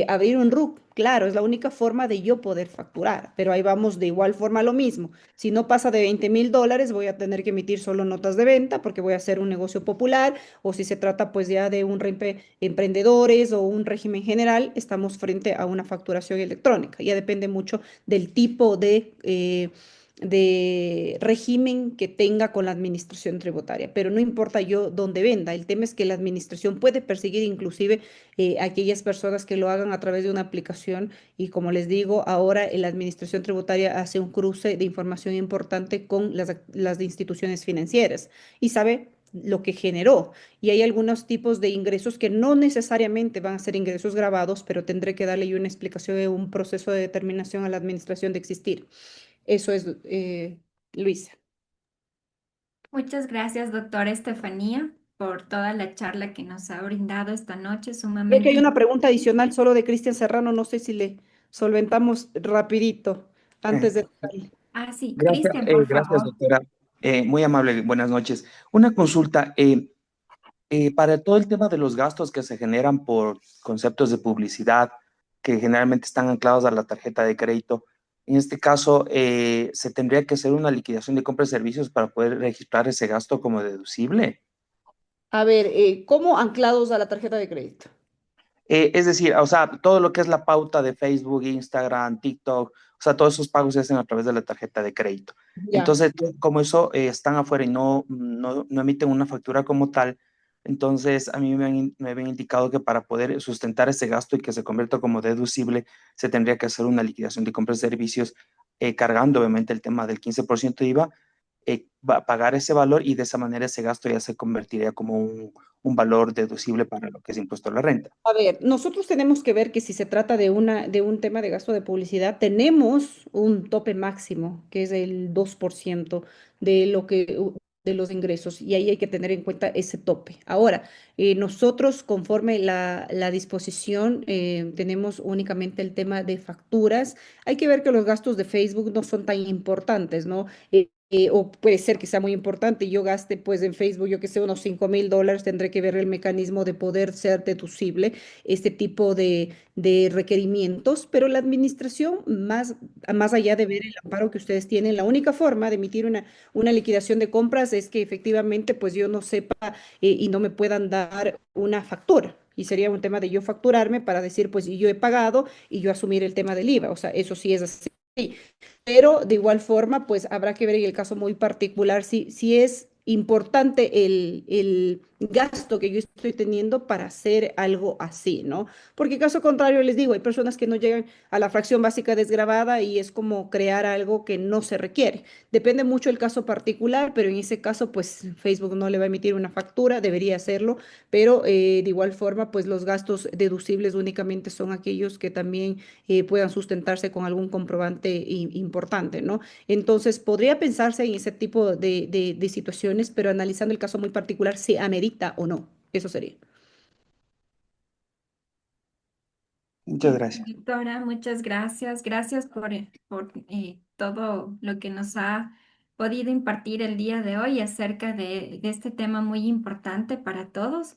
abrir un RUC, claro, es la única forma de yo poder facturar. Pero ahí vamos de igual forma a lo mismo. Si no pasa de 20.000 dólares, voy a tener que emitir solo notas de venta porque voy a hacer un negocio popular, o si se trata pues ya de un emprendedores o un régimen general, estamos frente a una facturación electrónica. Ya depende mucho del tipo de régimen que tenga con la administración tributaria, pero no importa yo dónde venda, el tema es que la administración puede perseguir inclusive a aquellas personas que lo hagan a través de una aplicación y como les digo, ahora la administración tributaria hace un cruce de información importante con las instituciones financieras y sabe lo que generó. Y hay algunos tipos de ingresos que no necesariamente van a ser ingresos grabados, pero tendré que darle yo una explicación de un proceso de determinación a la administración de existir. Eso es, Luisa. Muchas gracias, doctora Estefanía, por toda la charla que nos ha brindado esta noche, Creo que hay sumamente una pregunta adicional interesante. solo de Cristian Serrano, no sé si le solventamos rapidito Eh, antes de... Ah, sí, Gracias, Cristian, por gracias, favor. doctora. Muy amable, buenas noches. Una consulta, para todo el tema de los gastos que se generan por conceptos de publicidad, que generalmente están anclados a la tarjeta de crédito, en este caso, ¿se tendría que hacer una liquidación de compras y servicios para poder registrar ese gasto como deducible? A ver, ¿cómo anclados a la tarjeta de crédito? Es decir, o sea, todo lo que es la pauta de Facebook, Instagram, TikTok, o sea, todos esos pagos se hacen a través de la tarjeta de crédito. Ya. Entonces, como eso están afuera y no emiten una factura como tal, entonces a mí me habían indicado que para poder sustentar ese gasto y que se convierta como deducible, se tendría que hacer una liquidación de compras y servicios, cargando obviamente el tema del 15% de IVA, va a pagar ese valor y de esa manera ese gasto ya se convertiría como un valor deducible para lo que es impuesto a la renta. A ver, nosotros tenemos que ver que si se trata de un tema de gasto de publicidad, tenemos un tope máximo, que es el 2% de lo que, de los ingresos, y ahí hay que tener en cuenta ese tope. Ahora, nosotros, conforme la disposición, tenemos únicamente el tema de facturas. Hay que ver que los gastos de Facebook no son tan importantes, ¿no? O puede ser que sea muy importante, yo gaste pues en Facebook, yo que sé, unos 5.000 dólares, tendré que ver el mecanismo de poder ser deducible este tipo de requerimientos, pero la administración, más allá de ver el amparo que ustedes tienen, la única forma de emitir una liquidación de compras es que efectivamente pues yo no sepa y no me puedan dar una factura. Y sería un tema de yo facturarme para decir, pues yo he pagado y yo asumir el tema del IVA. O sea, eso sí es así. Pero de igual forma, pues habrá que ver en el caso muy particular si es importante el gasto que yo estoy teniendo para hacer algo así, ¿no? Porque caso contrario, les digo, hay personas que no llegan a la fracción básica desgravada y es como crear algo que no se requiere. Depende mucho el caso particular, pero en ese caso, pues Facebook no le va a emitir una factura, debería hacerlo, pero de igual forma, pues los gastos deducibles únicamente son aquellos que también puedan sustentarse con algún comprobante importante, ¿no? Entonces, podría pensarse en ese tipo de situaciones, pero analizando el caso muy particular, si amerita o no. Eso sería. Muchas gracias. Doctora, muchas gracias. Gracias por todo lo que nos ha podido impartir el día de hoy acerca de este tema muy importante para todos.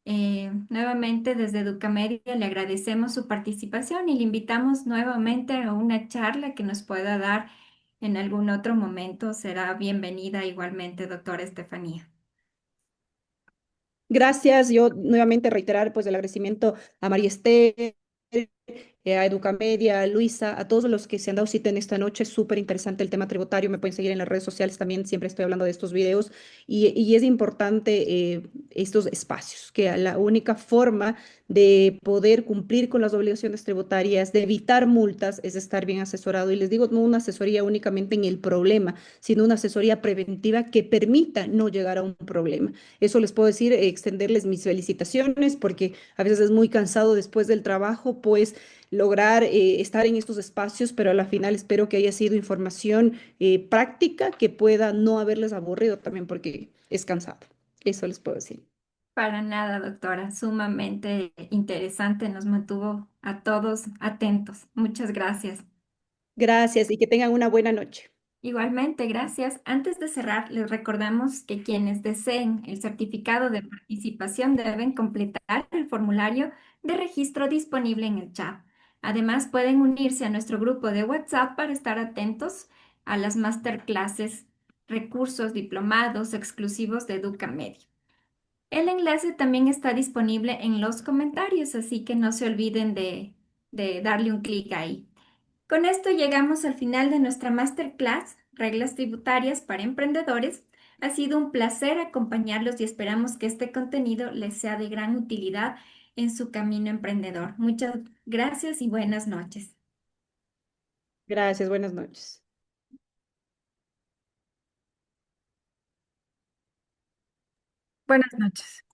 Nuevamente desde Educamedia le agradecemos su participación y le invitamos nuevamente a una charla que nos pueda dar en algún otro momento. Será bienvenida igualmente, doctora Estefanía. Gracias. Yo nuevamente reiterar pues el agradecimiento a María Esther, a Educamedia, a Luisa, a todos los que se han dado cita en esta noche. Súper interesante el tema tributario. Me pueden seguir en las redes sociales también. Siempre estoy hablando de estos videos y es importante estos espacios, que la única forma de poder cumplir con las obligaciones tributarias, de evitar multas, es estar bien asesorado. Y les digo, no una asesoría únicamente en el problema, sino una asesoría preventiva que permita no llegar a un problema. Eso les puedo decir, extenderles mis felicitaciones, porque a veces es muy cansado después del trabajo, pues lograr estar en estos espacios, pero a la final espero que haya sido información práctica que pueda no haberles aburrido también, porque es cansado. Eso les puedo decir. Para nada, doctora, sumamente interesante, nos mantuvo a todos atentos. Muchas gracias. Gracias y que tengan una buena noche. Igualmente, gracias. Antes de cerrar, les recordamos que quienes deseen el certificado de participación deben completar el formulario de registro disponible en el chat. Además, pueden unirse a nuestro grupo de WhatsApp para estar atentos a las masterclasses, recursos, diplomados exclusivos de Educamedia. El enlace también está disponible en los comentarios, así que no se olviden de darle un clic ahí. Con esto llegamos al final de nuestra masterclass, Reglas Tributarias para Emprendedores. Ha sido un placer acompañarlos y esperamos que este contenido les sea de gran utilidad en su camino emprendedor. Muchas gracias y buenas noches. Gracias, buenas noches. Buenas noches.